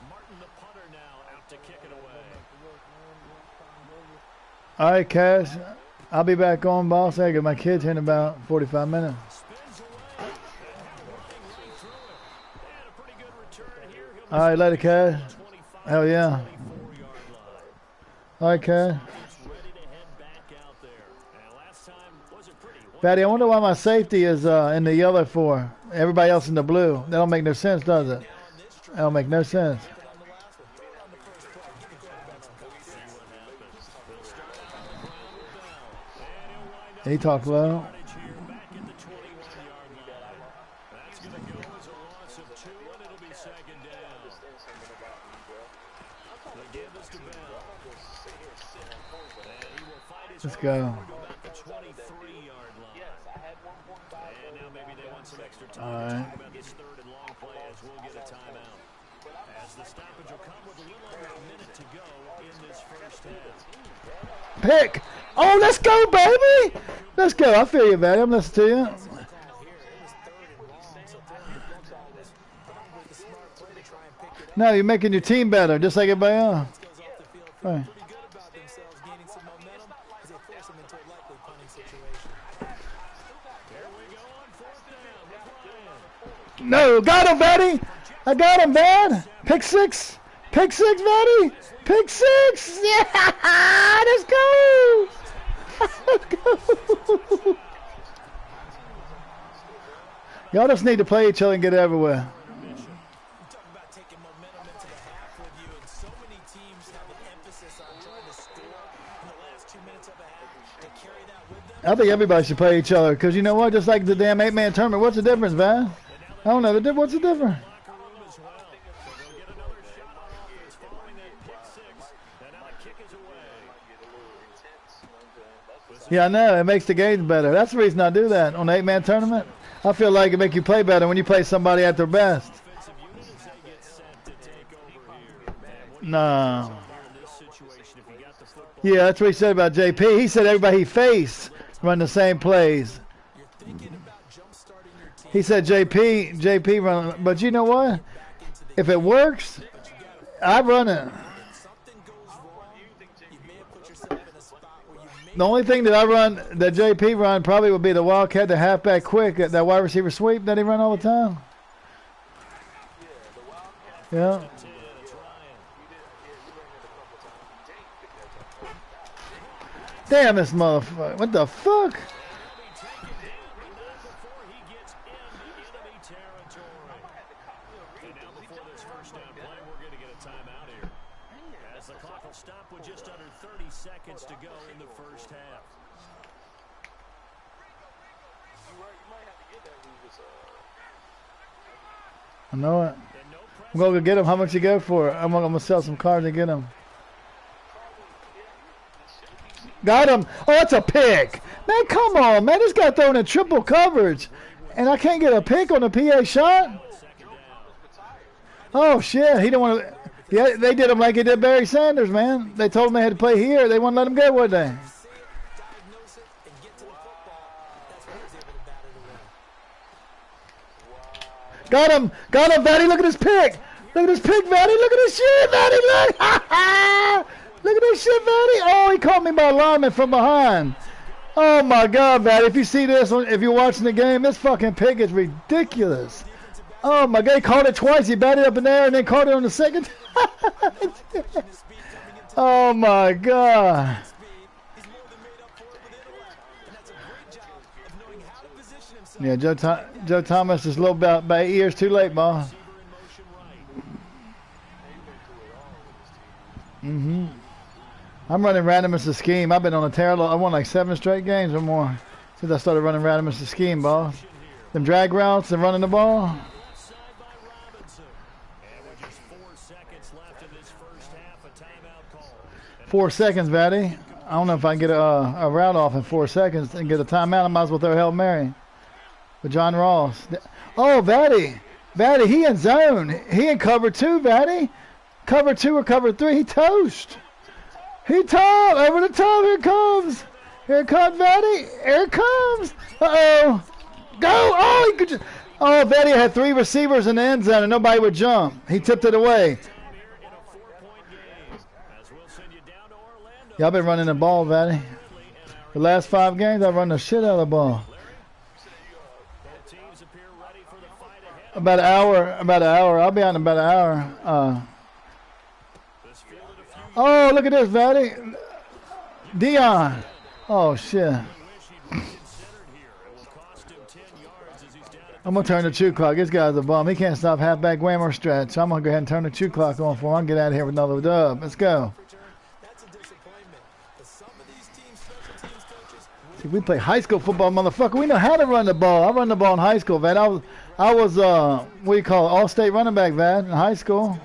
Martin, the punter, now out to kick it away. All right, Cash. I'll be back on, boss. I get my kids here in about 45 minutes. All right, later, Cash. Hell yeah. All right, Cash. Fatty, I wonder why my safety is in the yellow for everybody else in the blue. That don't make no sense, does it? That don't make no sense. He talked low. Let's go. All right. Pick. Oh, let's go, baby. Let's go. I feel you, buddy. I'm listening to you. No, you're making your team better, just like everybody else. Right. No, got him, Betty. I got him, man. Pick six. Pick six, Betty. Pick six. Yeah, let's go. Let's go. Y'all just need to play each other and get everywhere. I think everybody should play each other because you know what? Just like the damn 8-man tournament, what's the difference, man? I don't know. What's the difference? Yeah, I know. It makes the games better. That's the reason I do that on the 8-man tournament. I feel like it makes you play better when you play somebody at their best. No. Yeah, that's what he said about JP. He said everybody he faced run the same plays. He said JP run, but you know what? If it works, I run it. The only thing that I run, that JP run, probably would be the Wildcat, the halfback quick, that wide receiver sweep that he run all the time. Yeah. Damn this motherfucker. What the fuck? I know it. I'm going to get him. How much you go for? I'm going to sell some cards and get him. Got him. Oh, that's a pick. Man, come on, man. This guy throwing in triple coverage. And I can't get a pick on the PA shot? Oh, shit. He don't want to. Yeah, they did him like they did Barry Sanders, man. They told him they had to play here. They wouldn't let him go, would they? Got him. Got him, Vanny. Look at his pick. Look at his pick, Vanny. Look at his shit, Vanny. Look. Look at this shit, Vanny. Oh, he caught me by lineman from behind. Oh, my God, Vanny. If you see this, if you're watching the game, this fucking pick is ridiculous. Oh, my God. He caught it twice. He batted up in there and then caught it on the second. Oh, my God. Yeah, Joe Thomas is a little about 8 years too late, boss. I'm running random as a scheme. I've been on a terrible. I won like 7 straight games or more since I started running random as a scheme, boss. Them drag routes and running the ball. 4 seconds, Vaddy. I don't know if I can get a route off in 4 seconds and get a timeout. I might as well throw Hail Mary with John Ross. Oh, Vaddy. Vaddy, he in zone. He in cover 2, Vaddy. Cover 2 or cover 3. He toast. He toast. Over the top. Here it comes. Here it comes, Vaddy. Here it comes. Uh-oh. Go! Oh, he could just... Oh, Vetty had 3 receivers in the end zone and nobody would jump. He tipped it away. Y'all been running the ball, Vetty. The last 5 games, I run the shit out of the ball. About an hour. I'll be out in about an hour. Oh, look at this, Vetty. Dion. Oh, shit. I'm going to turn the chew clock. This guy's a bum. He can't stop halfback wham or stretch. So I'm going to go ahead and turn the chew clock on for him. I'll get out of here with another dub. Let's go. See, we play high school football, motherfucker. We know how to run the ball. I run the ball in high school, Vad. I was what do you call it? All-state running back, Vad, in high school.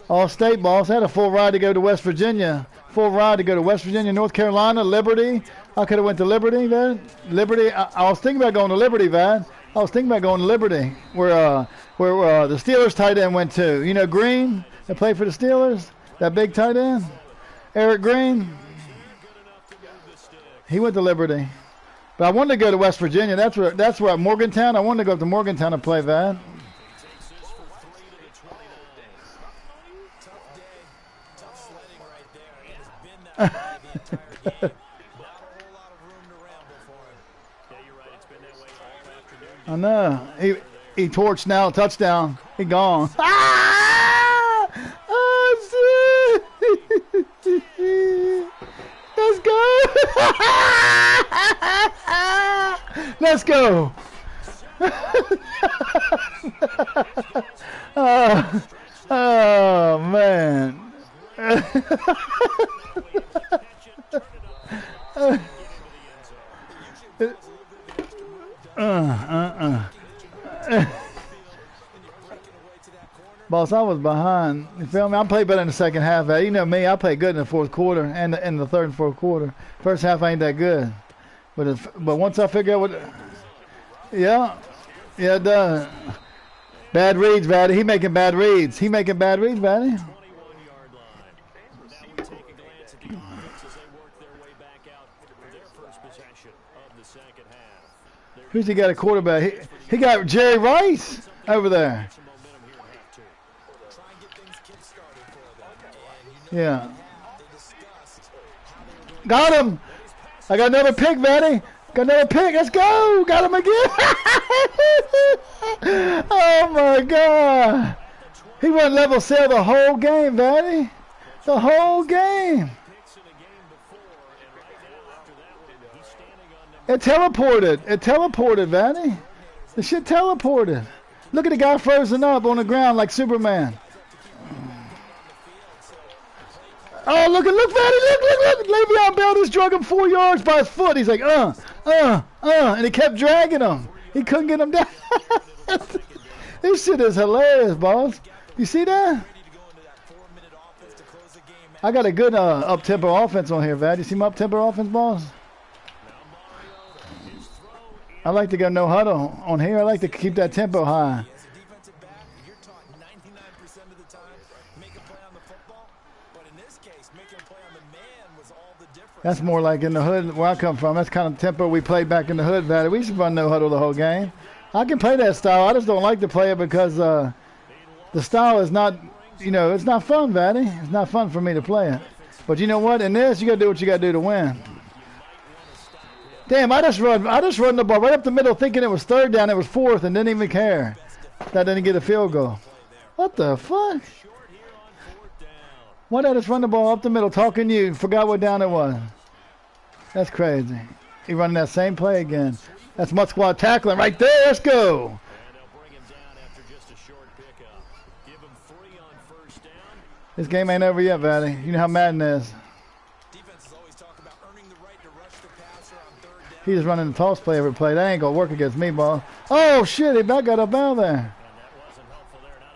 All-state boss. I had a full ride to go to West Virginia. Full ride to go to West Virginia, North Carolina, Liberty. I could have went to Liberty, Vad. Liberty. I was thinking about going to Liberty, Vad. I was thinking about going to Liberty, where the Steelers tight end went to. You know Green, that played for the Steelers. That big tight end, Eric Green. He went to Liberty. But I wanted to go to West Virginia. That's where Morgantown. I wanted to go up to Morgantown to play, Vad. I know. He torched now, touchdown. He gone. Ah! Oh, shit. Let's go. Let's go. Oh, man. Boss, I was behind. You feel me? I played better in the second half. You know me, I play good in the fourth quarter and in the third and fourth quarter. First half ain't that good. But once I figure out what... Yeah, it does. Bad reads, Vaddy. He making bad reads. Vaddy. Who's he got a quarterback? He got Jerry Rice over there. Yeah. Got him. I got another pick, Vaddy. Got another pick. Let's go. Got him again. Oh, my God. He went level sail the whole game, Vaddy. The whole game. It teleported. Vaddy. The shit teleported. Look at the guy frozen up on the ground like Superman. Oh, look, Vaddy, look. Le'Veon Bell just drug him 4 yards by his foot. He's like, and he kept dragging him. He couldn't get him down. This shit is hilarious, boss. You see that? I got a good up-tempo offense on here, Vad. You see my up-tempo offense, boss? I like to go no huddle on here. I like to keep that tempo high. That's more like in the hood where I come from. That's kind of tempo we played back in the hood, Vaddy. We used to run no huddle the whole game. I can play that style. I just don't like to play it because the style is not, it's not fun, Vaddy. It's not fun for me to play it. But you know what? In this, you got to do what you got to do to win. Damn, I just run the ball right up the middle thinking it was third down. It was fourth and didn't even care. That didn't get a field goal. What the fuck? Why did I just run the ball up the middle talking to you? Forgot what down it was. That's crazy. He running that same play again. That's mud squad tackling right there. Let's go. This game ain't over yet, Vaddy. You know how Madden is. He's just running the toss play every play. That ain't going to work against me, ball. Oh, shit. He about got up out there.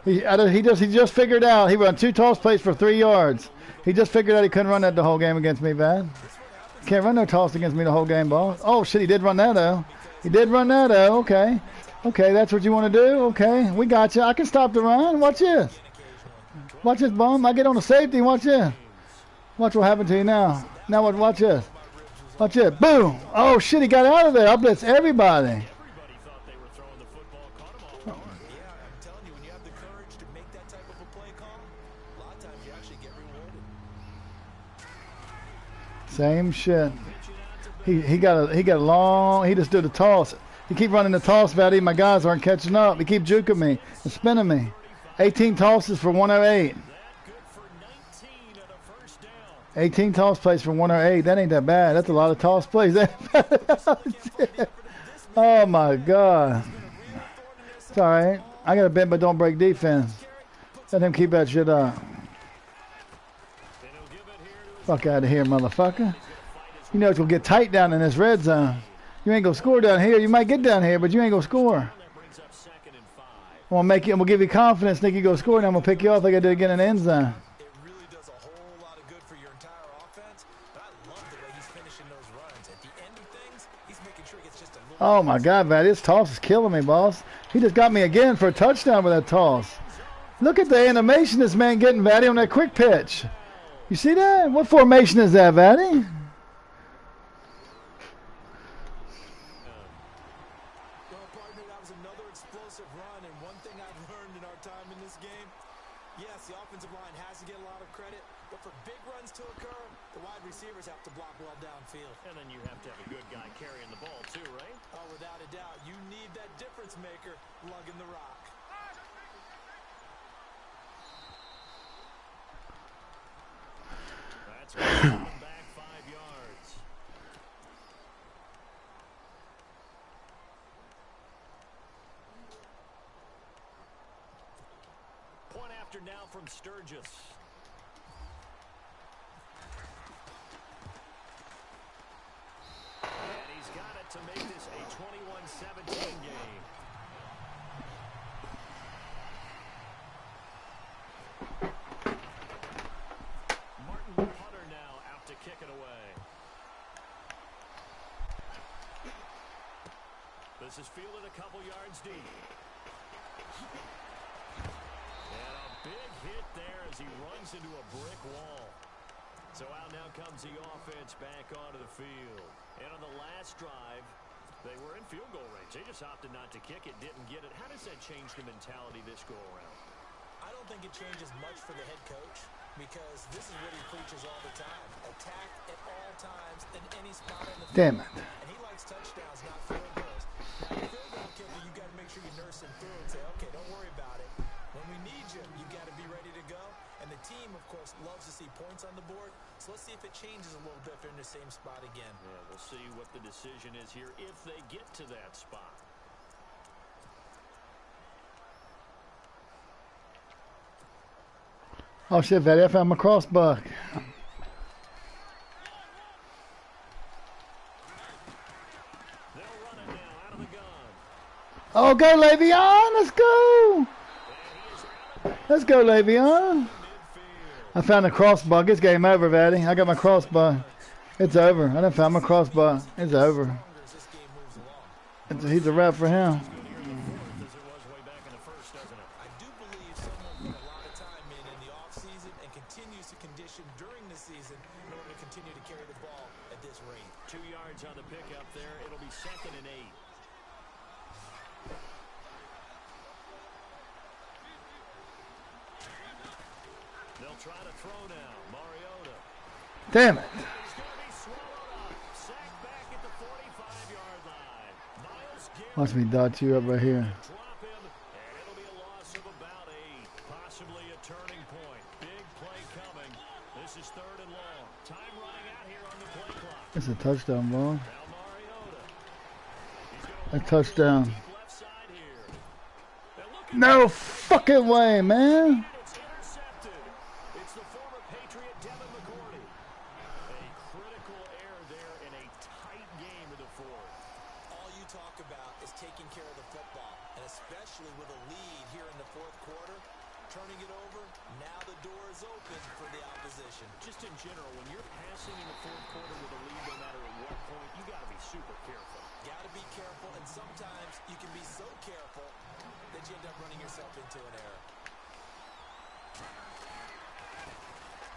He just figured out. He run 2 toss plays for 3 yards. He just figured out he couldn't run that the whole game against me, Vad. Can't run no toss against me the whole game, ball. Oh, shit. He did run that, though. Okay. Okay, that's what you want to do? Okay. We got you. I can stop the run. Watch this. Watch this, bum. I get on the safety. Watch this. Watch what happened to you now. Now watch this. Watch it. Boom. Oh, shit, he got out of there. I blitz everybody. Everybody thought they were throwing the football, caught him off guard. Yeah, I'm telling you, when you have the courage to make that type of a play call, a lot of times you actually get rewarded. Same shit. He got a long. He just did a toss. He keep running the toss, Fatty. My guys aren't catching up. He keep juking me and spinning me. 18 tosses for 108. That good for 19 and a first down. 18 toss plays for 108. That ain't that bad. That's a lot of toss plays. Oh my God. It's all right. I got a bend but don't break defense. Let him keep that shit up. Fuck out of here, motherfucker. You know it's gonna get tight down in this red zone. You ain't gonna score down here. You might get down here, but you ain't gonna score. That brings up 2nd and 5. I'm gonna make you. I'm gonna give you confidence. Think you go score, and I'm gonna pick you off like I did again in the end zone. It really does a whole lot of good for your entire offense, but I love the way he's finishing those runs. At the end of things, he's making sure he gets just a little. Oh my God, man, this toss is killing me, boss. He just got me again for a touchdown with that toss. Look at the animation this man getting, Vatty, on that quick pitch. You see that? What formation is that, Vatty? Well, partner, that was another explosive run, and one thing I've learned in our time in this game, yes, the offensive line has to get a lot of credit, but for big runs to occur, the wide receivers have to block well downfield. And then you have to have a good guy carrying the ball too, right? Oh, without a doubt, you need that difference maker lugging the rock. That's coming back 5 yards. Point after now from Sturgis. And he's got it to make this a 21-17 game. Martin the punter now out to kick it away. This is fielded a couple yards deep. And a big hit there as he runs into a brick wall. So out now comes the offense back onto the field. And on the last drive, they were in field goal range. They just opted not to kick it, didn't get it. How does that change the mentality this go around? I don't think it changes much for the head coach because this is what he preaches all the time. Attack at all times in any spot in the field. Damn it. And he likes touchdowns, not field goals. Now, your field goal kicker, you got to make sure you nurse him through and say, okay, don't worry about it. When we need you, you got to be ready to go. And the team, of course, loves to see points on the board. So let's see if it changes a little bit if they're in the same spot again. Yeah, we'll see what the decision is here if they get to that spot. Oh shit, Vatty, I found my crossbuck. They'll run it now out of the gun. Oh, go Le'Veon, let's go. Let's go, Le'Veon. I found a crossbuck. It's game over, Vatty. I got my crossbuck. It's over. I done found my crossbuck. It's over. Longer as this game moves along. He's a wrap for him. As it was way back in the first, doesn't it? I do believe someone put a lot of time in the offseason and continues to condition during the season in order to continue to carry the ball at this rate. 2 yards on the pickup there. It'll be 2nd and 8. They'll try to throw now. Mariota. Damn it. He's going to be swallowed up. Sacked back at the 45-yard line. Myles Garrett Watch me dot you up right here. drop him, and it'll be a loss of about 8. Possibly a turning point. Big play coming. This is 3rd and long. Time running out here on the play clock. That's a touchdown, ball. Now Mariota. He's A going to touchdown. left side here. They're looking. No fucking way, man. It's intercepted. It's the former Patriot Devin McCourty. A critical error there in a tight game in the 4th. All you talk about is taking care of the football, and especially with a lead here in the 4th quarter, turning it over, now the door is open for the opposition. Just in general, when you're passing in the 4th quarter with a lead, no matter at what point, you got to be super careful. Got to be careful, and sometimes you can be so careful that you end up running yourself into an error.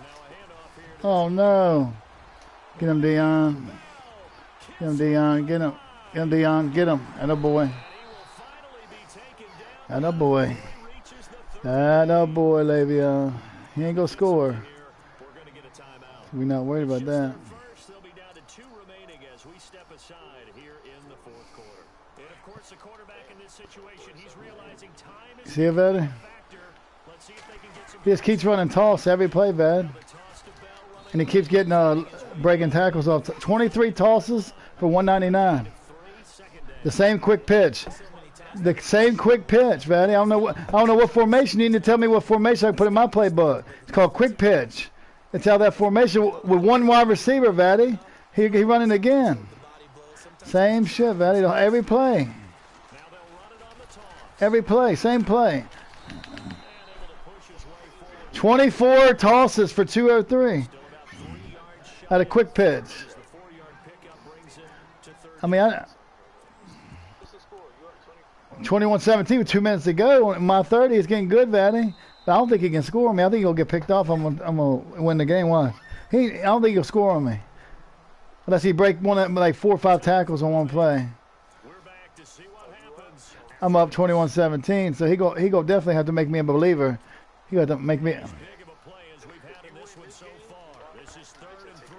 Now a handoff here. Oh no. Get him, Dion. Get him, Dion. Get him. Get him, Dion. Get him. And a boy. And a boy. And a boy, Le'Veon. He ain't gonna score. We're not worried about that. They'll be down to 2 remaining as we step aside here in the 4th quarter. And of course, the quarterback in this situation, he's realizing time is See it, Vad? a factor. Let's see if they can get some He just keeps running toss every play, Vad. toss to Bell running And he keeps getting breaking tackles off. 23 tosses for 199. 3 second down. The same quick pitch. The same quick pitch, Vaddy. I don't know what formation. You need to tell me what formation I can put in my playbook. It's called quick pitch. It's how that formation with one wide receiver, Vaddy. He running again. Same shit, Vaddy. Every play. Now they'll run it on the toss. Every play. Same play. And able to push his way forward. 24 tosses for 203 Still about 3 yards shy. at a quick pitch. The 4-yard pickup brings him to 30. I mean, 21-17 with 2 minutes to go. My 30 is getting good, Vaddy. But I don't think he can score on me. I think he'll get picked off. I'm gonna win the game. Why? I don't think he'll score on me. Unless he break like 4 or 5 tackles on one play. We're back to see what happens. I'm up 21-17, so he go definitely have to make me a believer. He got to make me. Big of a play as we've had in this one so far. This is 3rd and 3.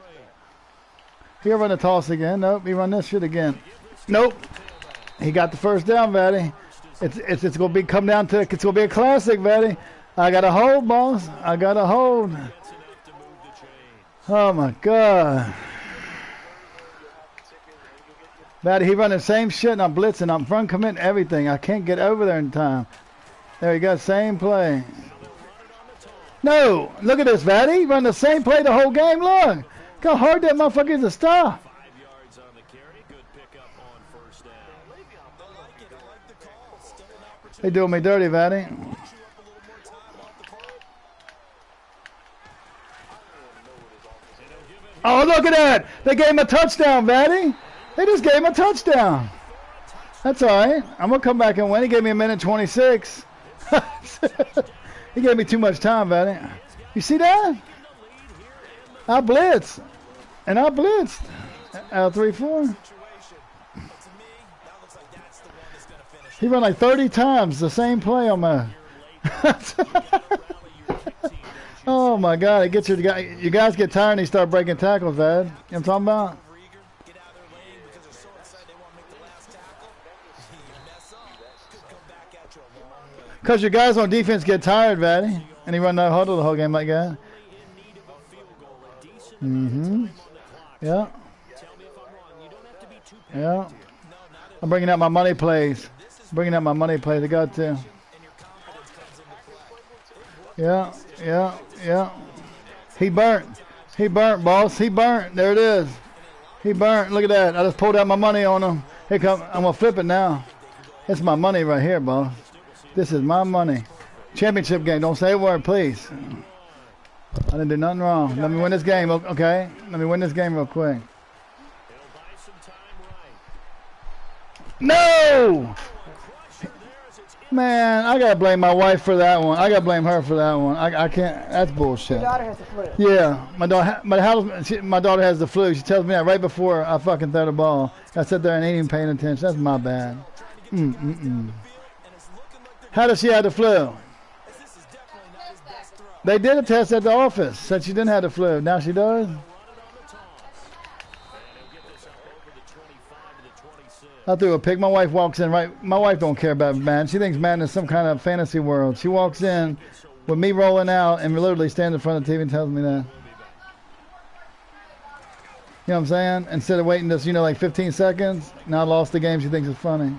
He'll run the toss again. Nope, he run this shit again. Nope. He got the first down, Vaddy. It's gonna be come down to it's gonna be a classic, Vaddy. I got a hold, boss. I got a hold. That's enough to move the chains. Oh my God. Vaddy, he running the same shit and I'm blitzing. I'm front committing everything. I can't get over there in time. There you go, same play. No, look at this, Vaddy. Run the same play the whole game. Look how hard that motherfucker is to stop. 5 yards on the carry. Good pickup on 1st down. I like it. I like the call. Still an opportunity They doing me dirty, Vaddy. to chew up a little more time off the clock. Oh, look at that. They gave him a touchdown, Vaddy. They just gave him a touchdown. That's all right. I'm going to come back and win. He gave me a minute 26. He gave me too much time, Vaddy. You see that? I blitzed. And I blitzed. Out 3-4. Situation. But to me, that looks like that's the one that's going to finish. He run like 30 times the same play on my. Oh my God! It gets you guys get tired and you start breaking tackles, Vad. You know what I'm talking about? For eager, get out of their lane because they're so excited they want to make the last tackle. You mess up, could come back at you a long way. Because your guys on defense get tired, Vaddy. And he run that huddle the whole game like that. Mm-hmm. Yeah. Yeah. I'm bringing out my money plays. Bringing out my money plays. I got to. Yeah. Yeah. Yeah. He burnt. He burnt, boss. He burnt. There it is. He burnt. Look at that. I just pulled out my money on him. Here come. I'm going to flip it now. It's my money right here, boss. This is my money. Championship game. Don't say a word, please. I didn't do nothing wrong. Let me win this game, okay? Let me win this game real quick. No! Man, I gotta blame my wife for that one. I gotta blame her for that one. I can't. That's bullshit. Your daughter has the flu. Yeah, my daughter has the flu. She tells me that right before I fucking throw the ball. I sit there and ain't even paying attention. That's my bad. How does she have the flu? They did a test at the office. Said she didn't have the flu. Now she does. I threw a pick. My wife walks in right. My wife don't care about Madden. She thinks Madden is some kind of fantasy world. She walks in with me rolling out and literally stands in front of the TV and tells me that. You know what I'm saying? Instead of waiting just, like 15 seconds, now I lost the game. She thinks it's funny.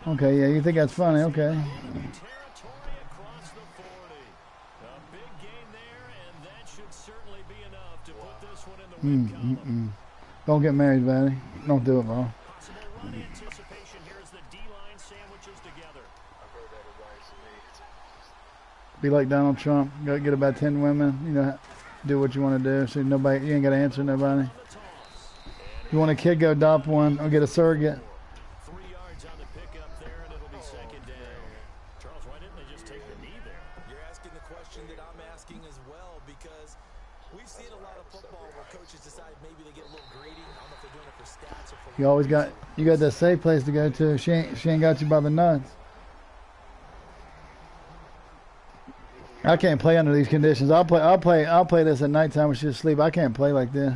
Okay, yeah, you think that's funny? Okay. Don't get married, Vaddy. Don't do it, bro. Be like Donald Trump. Go get about 10 women. Do what you want to do. So nobody, you ain't got to answer nobody. If you want a kid, go adopt one or get a surrogate. 3 yards on the pickup there, and it'll be 2nd down. Charles, why didn't they just take the knee there? You're asking the question that I'm asking as well, because We've seen a lot of football where coaches decide maybe they get a little greedy. I don't know if they're doing it for stats or for... You got that safe place to go to. She ain't got you by the nuts. I can't play under these conditions. I'll play this at nighttime when she's asleep. I can't play like this.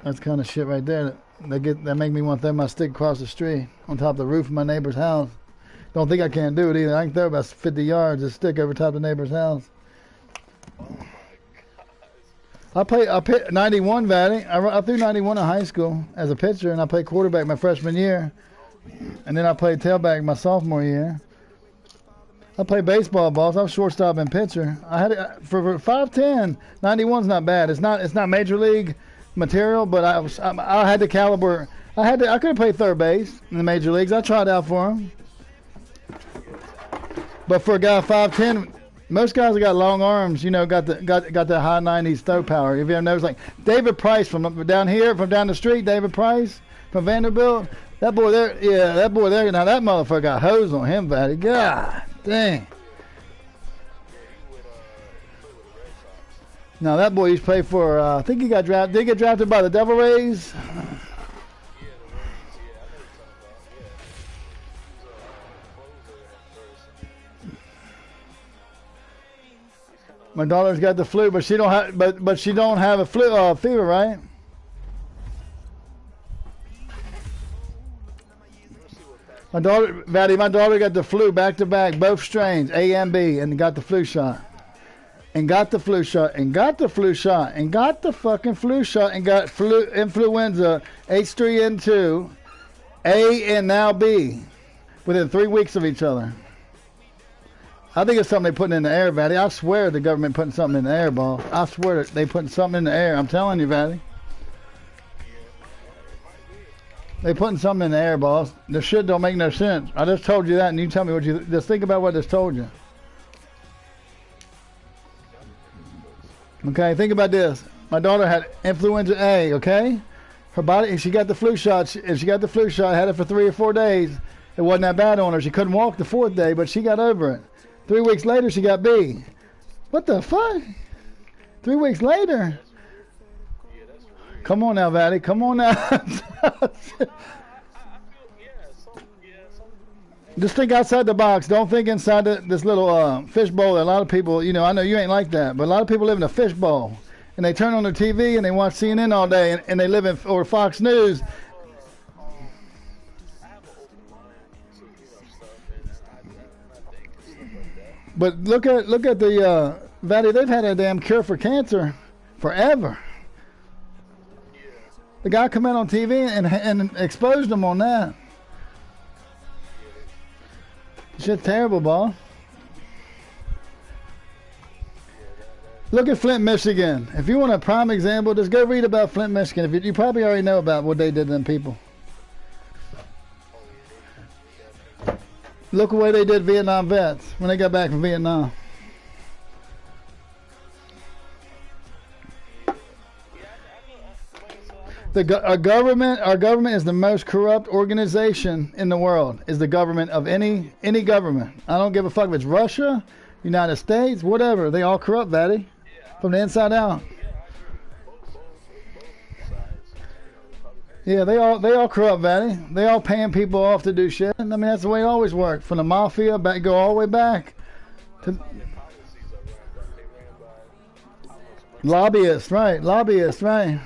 That's kind of shit right there. That make me want to throw my stick across the street on top of the roof of my neighbor's house. Don't think I can't do it either. I can throw about 50 yards of stick over top of the neighbor's house. I played 91, Vatty. I threw 91 in high school as a pitcher, and I played quarterback my freshman year. And then I played tailback my sophomore year. I played baseball balls. I was shortstop and pitcher. I had for 5'10", 91's not bad. It's not major league material, but I had the caliber. I could have played third base in the major leagues. I tried out for him. But for a guy 5'10", most guys that got long arms, got the high 90s throw power. If you ever noticed, like David Price from down the street, David Price from Vanderbilt. That boy there, now that motherfucker got hose on him, buddy. God dang. Now that boy used to play for, I think he got drafted. Did he get drafted by the Devil Rays? My daughter's got the flu, but she don't have, but she don't have a fever, right? My daughter got the flu back to back, both strains, A and B, and got the flu shot. And got the flu shot, and got the flu shot, and got the fucking flu shot, and got influenza H3N2, A and now B, within 3 weeks of each other. I think it's something they putting in the air, Vatty. I swear the government putting something in the air, boss. I swear they putting something in the air. I'm telling you, Vatty. They putting something in the air, boss. This shit don't make no sense. I just told you that, and you tell me what you... Just think about what I just told you. Okay, think about this. My daughter had influenza A, okay? Her body... She got the flu shot. If she got the flu shot, had it for 3 or 4 days. It wasn't that bad on her. She couldn't walk the 4th day, but she got over it. 3 weeks later, she got B. What the fuck? 3 weeks later? Come on now, Vatty. Come on now. Just think outside the box. Don't think inside this little fishbowl that a lot of people, I know you ain't like that, but a lot of people live in a fishbowl. And they turn on their TV and they watch CNN all day, and they live in, or Fox News. But look at the, Vatty, they've had a damn cure for cancer forever. The guy come out on TV and exposed them on that. Shit's terrible, boss. Look at Flint, Michigan. If you want a prime example, just go read about Flint, Michigan. You probably already know about what they did to them people. Look at what they did Vietnam vets when they got back from Vietnam. Our government is the most corrupt organization in the world. Is the government of any government. I don't give a fuck if it's Russia, United States, whatever. They all corrupt, Vatty, from the inside out. Yeah, they all corrupt, Vatty. They all paying people off to do shit. I mean, that's the way it always worked. From the mafia, go all the way back to lobbyists, right? Lobbyists, right?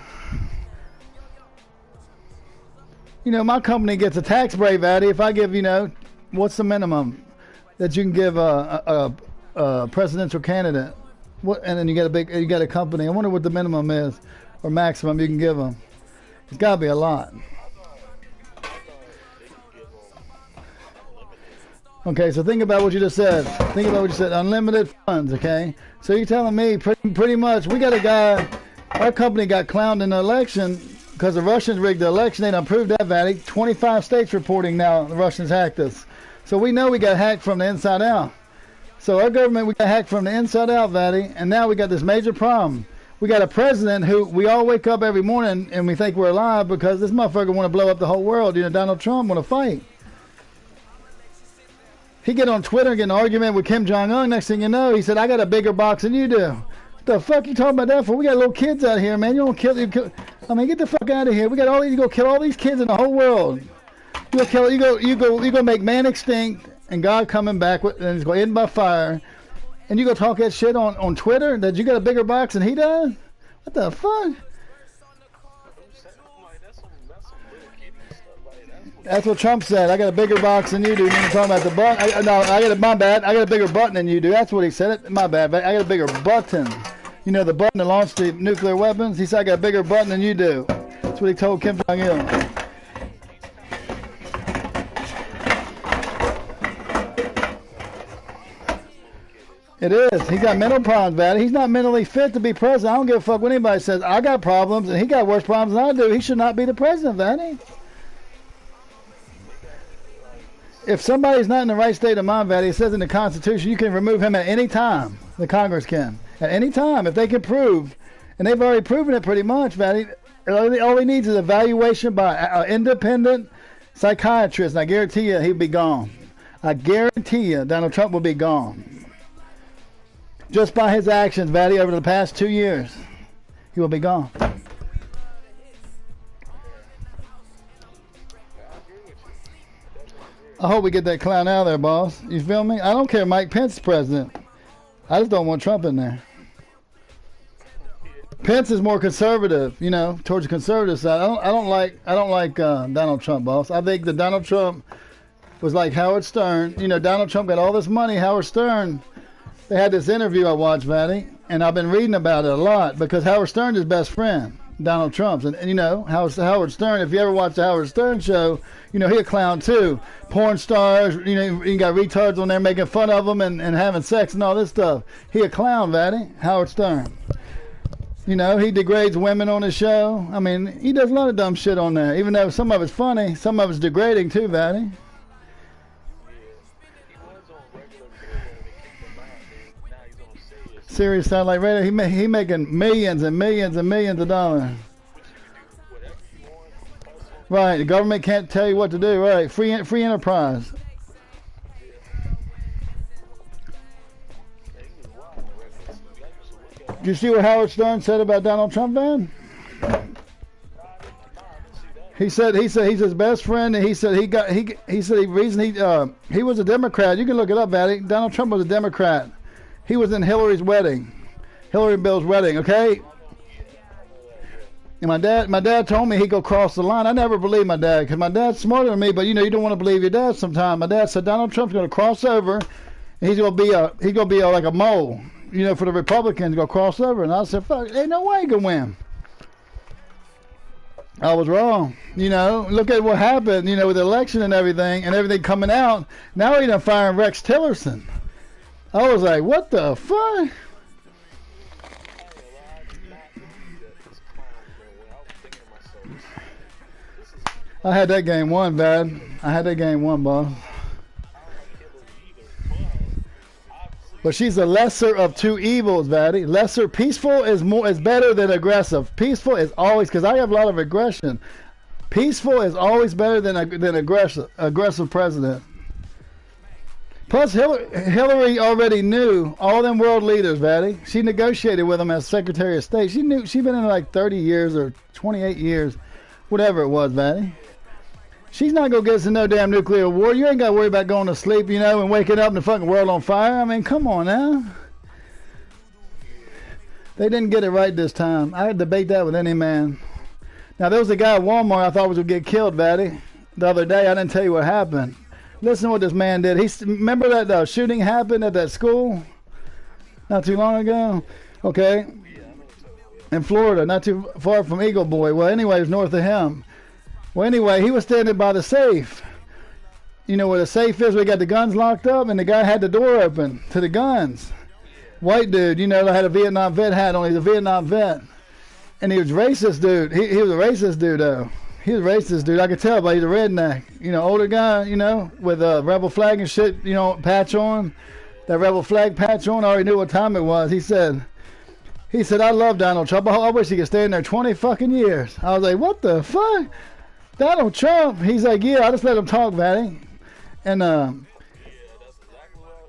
My company gets a tax break, Vatty. If I give, what's the minimum that you can give a presidential candidate? What? And then you get a company. I wonder what the minimum is or maximum you can give them. It's got to be a lot. Okay, so think about what you just said. Think about what you said. Unlimited funds, okay? So you're telling me pretty much we got a guy, our company got clowned in the election because the Russians rigged the election. They done proved that, Vatty. 25 states reporting now the Russians hacked us. So we know we got hacked from the inside out. So our government, we got hacked from the inside out, Vatty. And now we got this major problem. We got a president who we all wake up every morning and we think we're alive because this motherfucker want to blow up the whole world. Donald Trump want to fight. He get on Twitter and get in an argument with Kim Jong-un. Next thing you know, he said, I got a bigger box than you do. What the fuck you talking about that for? We got little kids out here, man. You don't kill. I mean, get the fuck out of here. We got all these. You go kill all these kids in the whole world. You go kill. You go make man extinct, and God coming back with, and it's going to end by fire. And you go talk that shit on Twitter that you got a bigger box than he does. What the fuck? That's what Trump said. I got a bigger box than you do. You're talking about the button. My bad. I got a bigger button than you do. That's what he said. My bad. I got a bigger button. You know, the button that launched the nuclear weapons? He said, I got a bigger button than you do. That's what he told Kim Jong-il. It is. He got mental problems, Vatty. He's not mentally fit to be president. I don't give a fuck what anybody says. I got problems, and he got worse problems than I do. He should not be the president, Vatty. If somebody's not in the right state of mind, Vatty, it says in the Constitution you can remove him at any time. The Congress can. At any time. If they can prove, and they've already proven it pretty much, Vatty, all he needs is evaluation by an independent psychiatrist, and I guarantee you he'll be gone. I guarantee you Donald Trump will be gone. Just by his actions, Vatty, over the past 2 years, he will be gone. I hope we get that clown out of there, boss. You feel me? I don't care if Mike Pence is president. I just don't want Trump in there. Pence is more conservative, you know, towards the conservative side. I don't like Donald Trump, boss. I think that Donald Trump was like Howard Stern. You know, Donald Trump got all this money. Howard Stern, they had this interview I watched, Vatty, and I've been reading about it a lot because Howard Stern's his best friend, Donald Trump's. And you know, Howard Stern, if you ever watch the Howard Stern show, you know, he a clown too. Porn stars, you know, you got retards on there making fun of him and having sex and all this stuff. He a clown, Vatty, Howard Stern. You know, he degrades women on his show. I mean, he does a lot of dumb shit on there. Even though some of it's funny, some of it's degrading too, Vatty. Serious Satellite Radio. He making millions and millions and millions of dollars. Right, the government can't tell you what to do. Right, free enterprise. Did you see what Howard Stern said about Donald Trump, man? He said he's his best friend, and he said the reason he was a Democrat. You can look it up, Vatty. Donald Trump was a Democrat. He was in Hillary's wedding, Hillary Bill's wedding. Okay. And my dad told me he'd go cross the line. I never believed my dad because my dad's smarter than me. But you know, you don't want to believe your dad sometimes. My dad said Donald Trump's going to cross over, and he's going to be like a mole. You know, for the Republicans to go cross over. And I said, fuck, ain't no way he can win. I was wrong. You know, look at what happened, you know, with the election and everything coming out. Now he done firing Rex Tillerson. I was like, what the fuck? I had that game won, Dad. I had that game won, boss. But she's the lesser of two evils, Vatty. Lesser, peaceful is better than aggressive. Peaceful is always, because I have a lot of aggression. Peaceful is always better than aggressive president. Plus, Hillary already knew all them world leaders, Vatty. She negotiated with them as Secretary of State. She knew she'd been in like 30 years or 28 years, whatever it was, Vatty. She's not going to get us in no damn nuclear war. You ain't got to worry about going to sleep, you know, and waking up and the fucking world on fire. I mean, come on now. They didn't get it right this time. I had to debate that with any man. Now, there was a guy at Walmart I thought was going to get killed, Vatty. The other day, I didn't tell you what happened. Listen to what this man did. Remember that shooting happened at that school not too long ago? Okay. In Florida, not too far from Eagle Boy. Well, anyway, it was north of him. Well, anyway, he was standing by the safe. You know where the safe is? We got the guns locked up, and the guy had the door open to the guns. White dude, you know, had a Vietnam vet hat on. He's a Vietnam vet. And he was a racist dude. He was a racist dude, though. He was a racist dude. I could tell, but he's a redneck. You know, older guy, you know, with a rebel flag and shit, you know, patch on. That rebel flag patch on. I already knew what time it was. He said, I love Donald Trump. I wish he could stay in there 20 fucking years. I was like, what the fuck? Donald Trump? He's like, yeah, I just let him talk, Vatty. And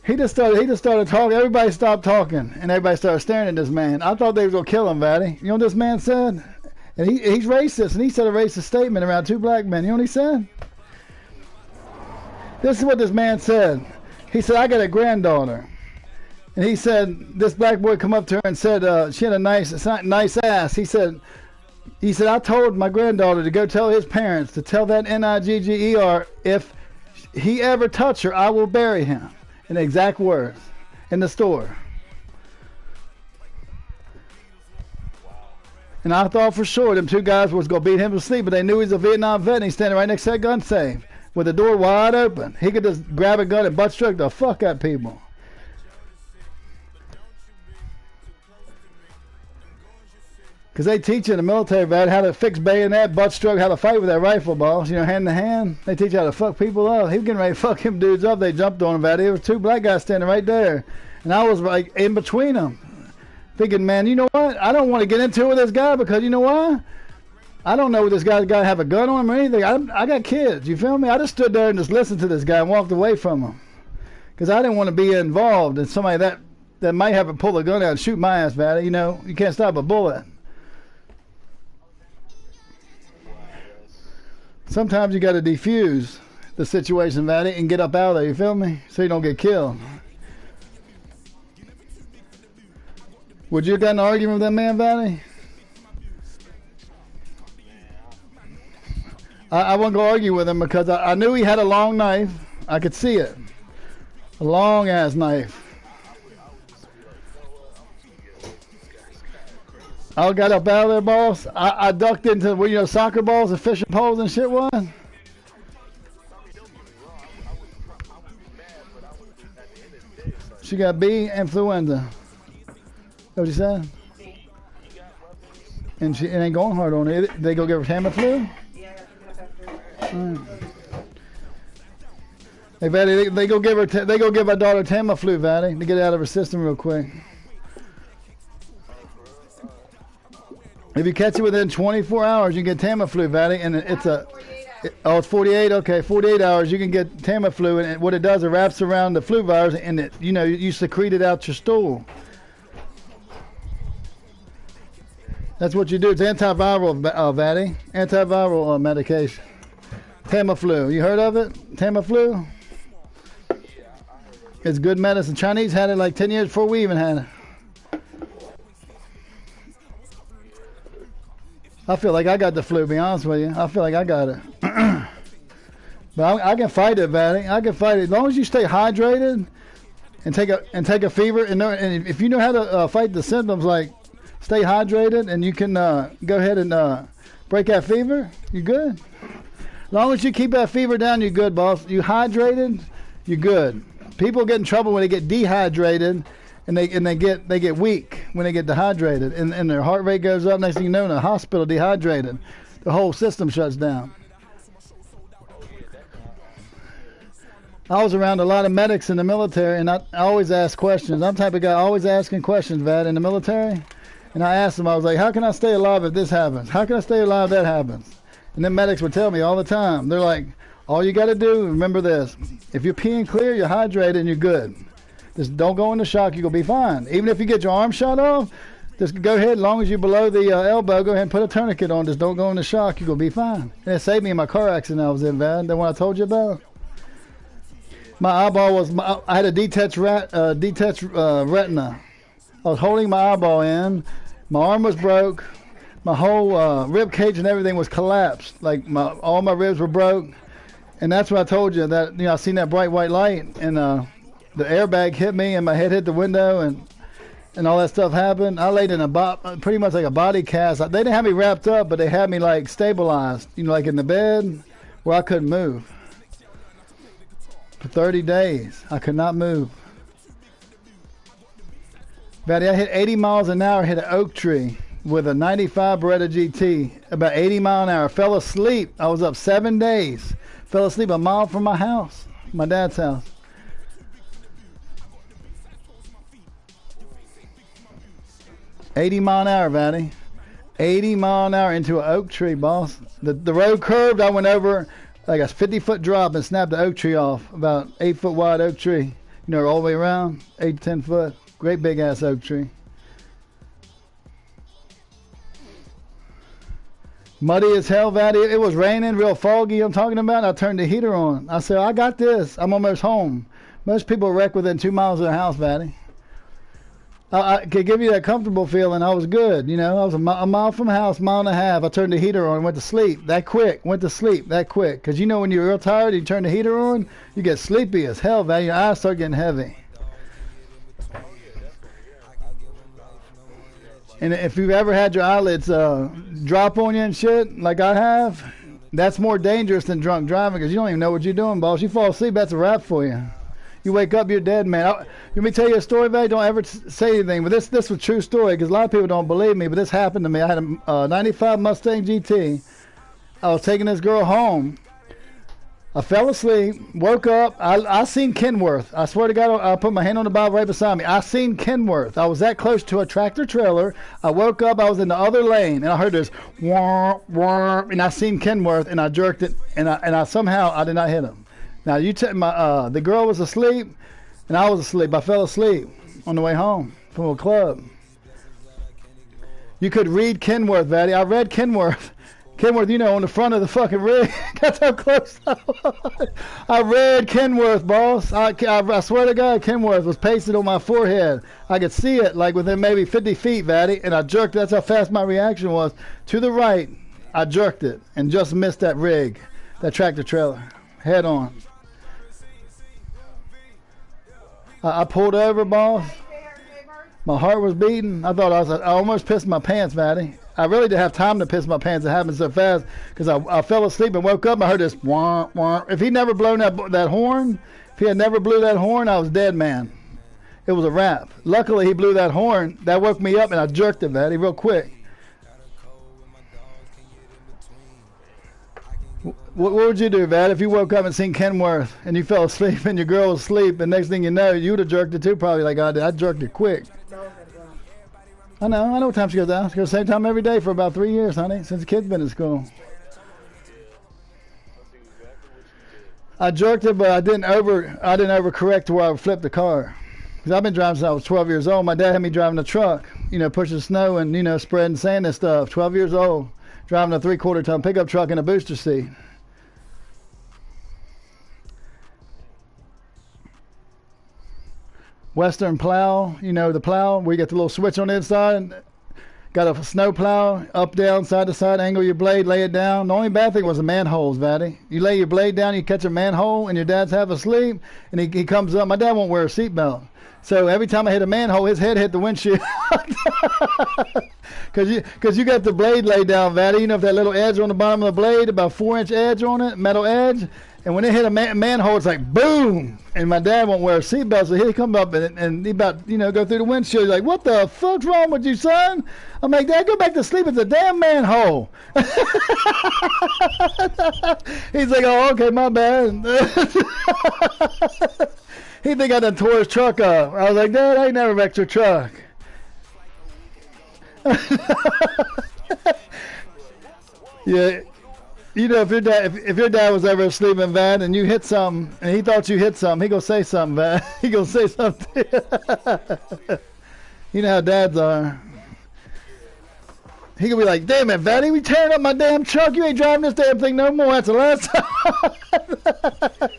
He just started talking. Everybody stopped talking, and everybody started staring at this man. I thought they was gonna kill him, Vatty. You know what this man said? And he's racist, and he said a racist statement around 2 black men. You know what he said? This is what this man said. He said, "I got a granddaughter," and he said this black boy come up to her and said she had a nice ass. He said, "I told my granddaughter to go tell his parents to tell that Nigger if he ever touch her, I will bury him." In the exact words, in the store. And I thought for sure them 2 guys was going to beat him to sleep, but they knew he's a Vietnam vet, and he's standing right next to that gun safe with the door wide open. He could just grab a gun and butt stroke the fuck out of people. Because they teach you in the military, vet, how to fix bayonet, butt stroke, how to fight with that rifle, boss. You know, hand to hand. They teach you how to fuck people up. He was getting ready to fuck him dudes up. They jumped on him, vet. There was 2 black guys standing right there. And I was like in between them. Thinking, man, you know what? I don't want to get into it with this guy because you know why? I don't know if this guy's got to have a gun on him or anything. I got kids. You feel me? I just stood there and just listened to this guy and walked away from him. Because I didn't want to be involved in somebody that might have to pull a gun out and shoot my ass, vet. You know, you can't stop a bullet. Sometimes you got to defuse the situation, Vatty, and get up out of there, you feel me? So you don't get killed. Would you have gotten an argument with that man, Vatty? I wasn't going to argue with him because I knew he had a long knife. I could see it. A long-ass knife. I got up out of there, boss. I ducked into where, you know, soccer balls and fishing poles and shit was. She got B influenza. What you said? And it ain't going hard on it. They go give her Tamiflu? Yeah, right. Hey, Vatty, they go give her daughter Tamiflu, Vatty, to get it out of her system real quick. If you catch it within 24 hours, you get Tamiflu, Vatty, and it's it's 48. Okay, 48 hours. You can get Tamiflu, and what it does, it wraps around the flu virus, and it, you know, you secrete it out your stool. That's what you do. It's antiviral, Vatty, antiviral medication. Tamiflu. You heard of it? Tamiflu. It's good medicine. Chinese had it like 10 years before we even had it. I feel like I got the flu, to be honest with you. I feel like I got it. But I can fight it, Vatty. I can fight it. As long as you stay hydrated and take a fever. And if you know how to fight the symptoms, like stay hydrated and you can go ahead and break that fever, you're good. As long as you keep that fever down, you're good, boss. You hydrated, you're good. People get in trouble when they get dehydrated. And they get weak when they get dehydrated, and their heart rate goes up. Next thing you know, in the hospital, dehydrated, the whole system shuts down. I was around a lot of medics in the military, and I always ask questions. I'm the type of guy always asking questions, Vat, in the military. And I asked them, I was like, how can I stay alive if this happens? How can I stay alive if that happens? And then medics would tell me all the time. They're like, all you got to do, remember this: if you're peeing clear, you're hydrated, and you're good. Just don't go into shock. You're going to be fine. Even if you get your arm shot off, just go ahead. As long as you're below the elbow, go ahead and put a tourniquet on. Just don't go into shock. You're going to be fine. And it saved me in my car accident I was in, Van. The one I told you about. My eyeball was... I had a detached retina. I was holding my eyeball in. My arm was broke. My whole rib cage and everything was collapsed. Like, all my ribs were broke. And that's what I told you. That, you know, I seen that bright white light, and... the airbag hit me and my head hit the window and all that stuff happened. I laid in pretty much like a body cast. They didn't have me wrapped up, but they had me like stabilized, you know, like in the bed where I couldn't move. For 30 days, I could not move. Vatty, I hit 80 miles an hour, hit an oak tree with a 95 Beretta GT, about 80 miles an hour. Fell asleep. I was up 7 days. Fell asleep a mile from my house, my dad's house. 80 mile an hour, Vatty. 80 mile an hour into an oak tree, boss. The road curved. I went over like a 50-foot drop and snapped the oak tree off. About 8-foot wide oak tree. You know, all the way around, 8 to 10 foot. Great big ass oak tree. Muddy as hell, Vatty. It was raining, real foggy. I'm talking about. I turned the heater on. I said, I got this. I'm almost home. Most people wreck within 2 miles of the house, Vatty. I could give you that comfortable feeling. I was good. You know, I was a mile from the house, mile and a half. I turned the heater on and went to sleep that quick. Went to sleep that quick. Because you know when you're real tired, you turn the heater on, you get sleepy as hell, Vatty. Your eyes start getting heavy. And if you've ever had your eyelids drop on you and shit, like I have, that's more dangerous than drunk driving because you don't even know what you're doing, boss. You fall asleep, that's a wrap for you. You wake up, you're dead, man. Let me tell you a story, Vatty. Don't ever say anything, but this was a true story because a lot of people don't believe me, but this happened to me. I had a 95 Mustang GT. I was taking this girl home. I fell asleep, woke up. I seen Kenworth. I swear to God, I put my hand on the Bible right beside me. I seen Kenworth. I was that close to a tractor trailer. I woke up. I was in the other lane, and I heard this wah, wah, and I seen Kenworth, and I jerked it, and I somehow I did not hit him. Now the girl was asleep, and I was asleep. I fell asleep on the way home from a club. You could read Kenworth, Vatty. I read Kenworth. Kenworth, you know, on the front of the fucking rig. That's how close I was. I read Kenworth, boss. I swear to God, Kenworth was pasted on my forehead. I could see it like within maybe 50 feet, Vatty, and I jerked. That's how fast my reaction was. To the right, I jerked it and just missed that rig, that tractor trailer, head on. I pulled over, boss. My heart was beating. I almost pissed my pants, Vatty. I really didn't have time to piss my pants. It happened so fast because I fell asleep and woke up and I heard this wah, wah. If he'd never blown that horn, if he had never blew that horn, I was dead, man. It was a wrap. Luckily, he blew that horn. That woke me up and I jerked it, Vatty, real quick. What would you do, Vat, if you woke up and seen Kenworth and you fell asleep and your girl was asleep and next thing you know, you would have jerked it too probably like I did. I jerked it quick. I know what time she goes out. She goes the same time every day for about 3 years, honey, since the kid's been in school. I jerked it, but I didn't overcorrect to where I would flip the car. Because I've been driving since I was 12 years old. My dad had me driving a truck, you know, pushing snow and, you know, spreading sand and stuff. 12 years old, driving a 3/4 ton pickup truck in a booster seat. Western plow, you know, the plow where you got the little switch on the inside. Got a snow plow, up, down, side to side, angle your blade, lay it down. The only bad thing was the manholes, Vatty. You lay your blade down, you catch a manhole, and your dad's half asleep, and he comes up. My dad won't wear a seatbelt. So every time I hit a manhole, his head hit the windshield. Because you got the blade laid down, Vatty. You know, if that little edge on the bottom of the blade, about 4-inch edge on it, metal edge. And when it hit a manhole, it's like boom. And my dad won't wear a seatbelt, so he come up and he about, you know, go through the windshield. He's like, what the fuck's wrong with you, son? I'm like, Dad, go back to sleep. It's a damn manhole. He's like, oh, okay, my bad. He think I done tore his truck up. I was like, Dad, I ain't never wrecked your truck. Yeah. You know, if your dad was ever asleep in Van and you hit something and he thought you hit something, he gonna say something, Van. He gonna say something. You know how dads are. He gonna be like, damn it, Van, we tearing up my damn truck. You ain't driving this damn thing no more. That's the last time.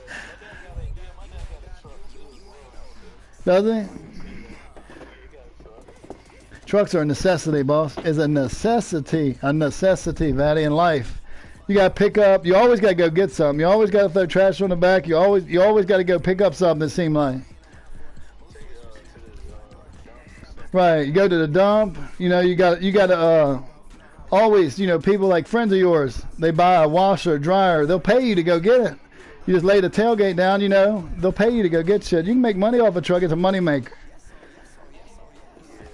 Does he? Trucks are a necessity, boss. It's a necessity, Vatty, in life. You got to pick up. You always got to go get something. You always got to throw trash on the back. You always got to go pick up something. It seems like. Right. You go to the dump. You know, you got to always. You know, people like friends of yours. They buy a washer, dryer. They'll pay you to go get it. You just lay the tailgate down. You know, they'll pay you to go get shit. You can make money off a truck. It's a money maker.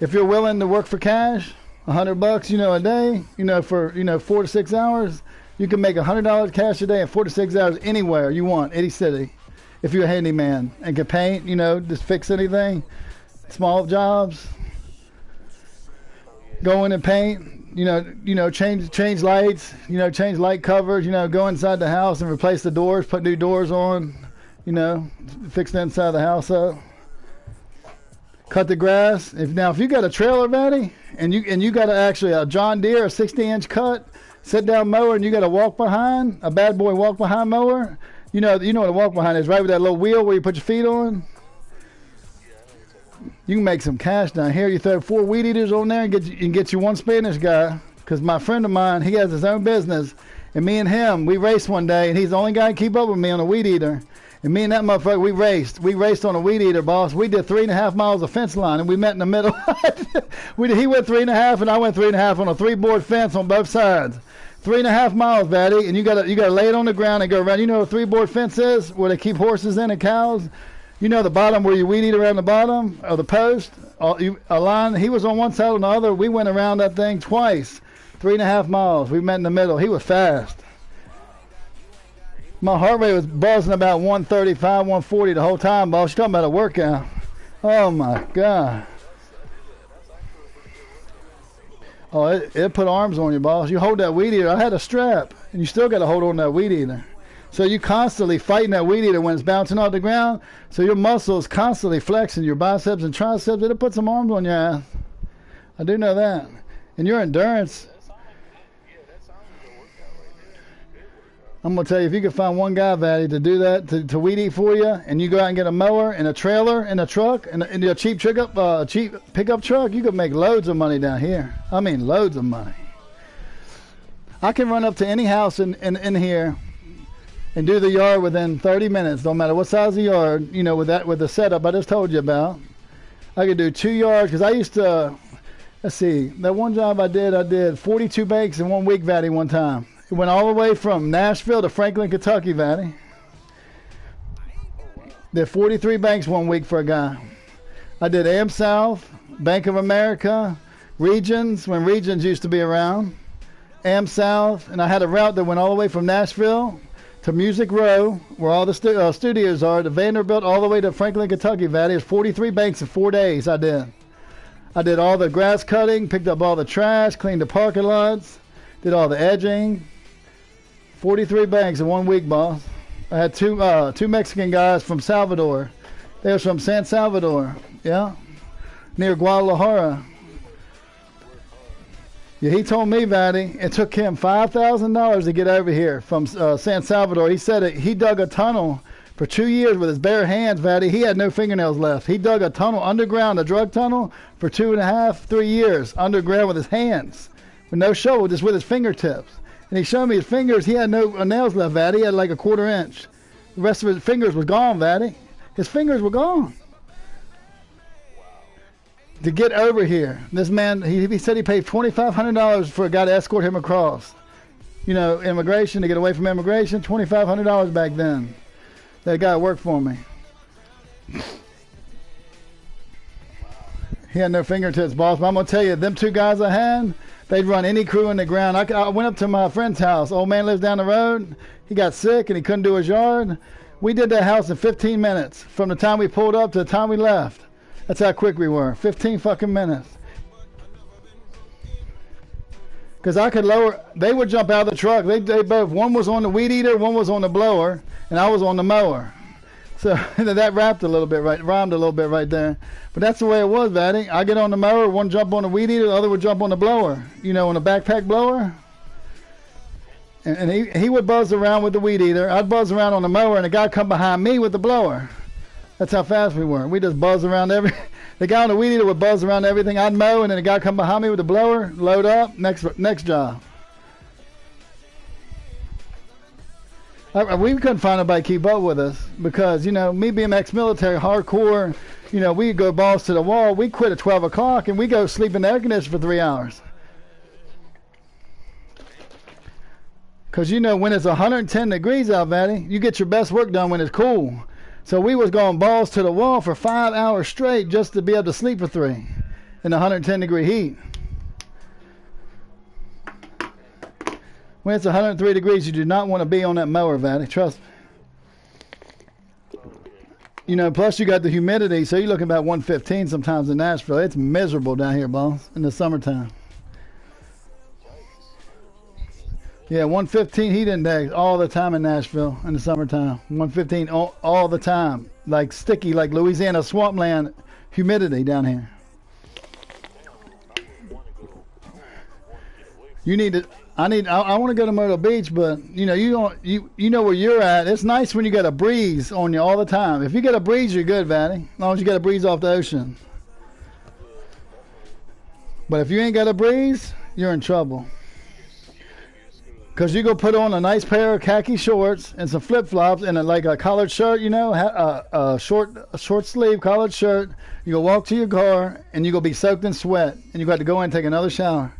If you're willing to work for cash, $100, you know, a day. You know, for 4 to 6 hours. You can make $100 cash a day in 4 to 6 hours anywhere you want, any city. If you're a handyman and can paint, you know, just fix anything. Small jobs. Go in and paint. You know, change lights. You know, change light covers. You know, go inside the house and replace the doors. Put new doors on. You know, fix the inside of the house up. Cut the grass. If you got a trailer, Vanny, and you got actually a John Deere, a 60-inch cut, sit down mower, and you got a walk behind, a bad boy walk behind mower. You know what a walk behind is, right? With that little wheel where you put your feet on. You can make some cash down here. You throw 4 weed eaters on there and get you one Spanish guy. Because my friend of mine, he has his own business, and me and him, we raced one day, and he's the only guy to keep up with me on a weed eater. And me and that motherfucker, we raced. We raced on a weed eater, boss. We did 3.5 miles of fence line, and we met in the middle. He went 3.5, and I went 3.5 on a 3-board fence on both sides. 3.5 miles, Vaddy, and you gotta lay it on the ground and go around. You know what a 3-board fence is, where they keep horses in and cows? You know the bottom where you weed eat around the bottom of the post? A line, he was on one side on the other. We went around that thing twice. 3.5 miles. We met in the middle. He was fast. My heart rate was buzzing about 135, 140 the whole time, boss. You're talking about a workout. Oh, my God. Oh, it put arms on you, boss. You hold that weed eater. I had a strap, and you still got to hold on that weed eater. So you constantly fighting that weed eater when it's bouncing off the ground. So your muscles constantly flexing, your biceps and triceps. It'll put some arms on your ass. I do know that. And your endurance. I'm going to tell you, if you could find one guy, Vaddy, to do that, to weed eat for you, and you go out and get a mower and a trailer and a truck and a cheap pickup truck, you could make loads of money down here. I mean, loads of money. I can run up to any house in here and do the yard within 30 minutes. Don't matter what size of yard, you know, with the setup I just told you about. I could do 2 yards, because I used to, let's see, that one job I did 42 banks in 1 week, Vaddy, one time. It went all the way from Nashville to Franklin, Kentucky, Vaddy. Did 43 banks 1 week for a guy. I did AmSouth, Bank of America, Regions, when Regions used to be around, AmSouth, and I had a route that went all the way from Nashville to Music Row, where all the studios are, to Vanderbilt, all the way to Franklin, Kentucky, Vaddy. It was 43 banks in 4 days I did. I did all the grass cutting, picked up all the trash, cleaned the parking lots, did all the edging. 43 banks in 1 week, boss. I had two Mexican guys from Salvador. They was from San Salvador, yeah, near Guadalajara. Yeah, he told me, Vaddy, it took him $5,000 to get over here from San Salvador. He said he dug a tunnel for 2 years with his bare hands, Vaddy. He had no fingernails left. He dug a tunnel underground, a drug tunnel, for 2.5, 3 years underground with his hands, with no shovel, just with his fingertips. And he showed me his fingers. He had no nails left, Vaddy. He had like a 1/4 inch. The rest of his fingers was gone, Vaddy. His fingers were gone. To get over here, this man, he said he paid $2,500 for a guy to escort him across. You know, immigration, to get away from immigration, $2,500 back then. That guy worked for me. He had no fingertips, boss. But I'm going to tell you, them 2 guys I had, they'd run any crew in the ground. I went up to my friend's house. Old man lives down the road. He got sick and he couldn't do his yard. We did that house in 15 minutes from the time we pulled up to the time we left. That's how quick we were. 15 fucking minutes. Because I could lower, they would jump out of the truck. They both, one was on the weed eater, one was on the blower, and I was on the mower. So that rhymed a little bit right there. But that's the way it was, Vaddy. I get on the mower, one jump on the weed eater, the other would jump on the blower. You know, on the backpack blower. And he would buzz around with the weed eater. I'd buzz around on the mower, and the guy come behind me with the blower. That's how fast we were. We just buzz around the guy on the weed eater would buzz around everything. I'd mow, and then the guy come behind me with the blower, load up, next job. We couldn't find nobody to keep up with us because, you know, me being ex-military, hardcore, you know, we'd go balls to the wall. We quit at 12 o'clock, and we go sleep in the air conditioner for 3 hours. Because, you know, when it's 110 degrees out, Vaddy, you get your best work done when it's cool. So we was going balls to the wall for 5 hours straight just to be able to sleep for 3 in the 110 degree heat. When it's 103 degrees, you do not want to be on that mower, Vaddy. Trust me. You know, plus you got the humidity, so you're looking about 115 sometimes in Nashville. It's miserable down here, boss, in the summertime. Yeah, 115 heat index all the time in Nashville in the summertime. 115 all the time. Like sticky, like Louisiana swampland humidity down here. You need to. I want to go to Myrtle Beach, but you know you know where you're at. It's nice when you got a breeze on you all the time. If you get a breeze, you're good, Vanny. As long as you got a breeze off the ocean. But if you ain't got a breeze, you're in trouble. Because you go put on a nice pair of khaki shorts and some flip-flops and like a collared shirt, you know, a short sleeve collared shirt. You go walk to your car and you go be soaked in sweat and you got to go in and take another shower.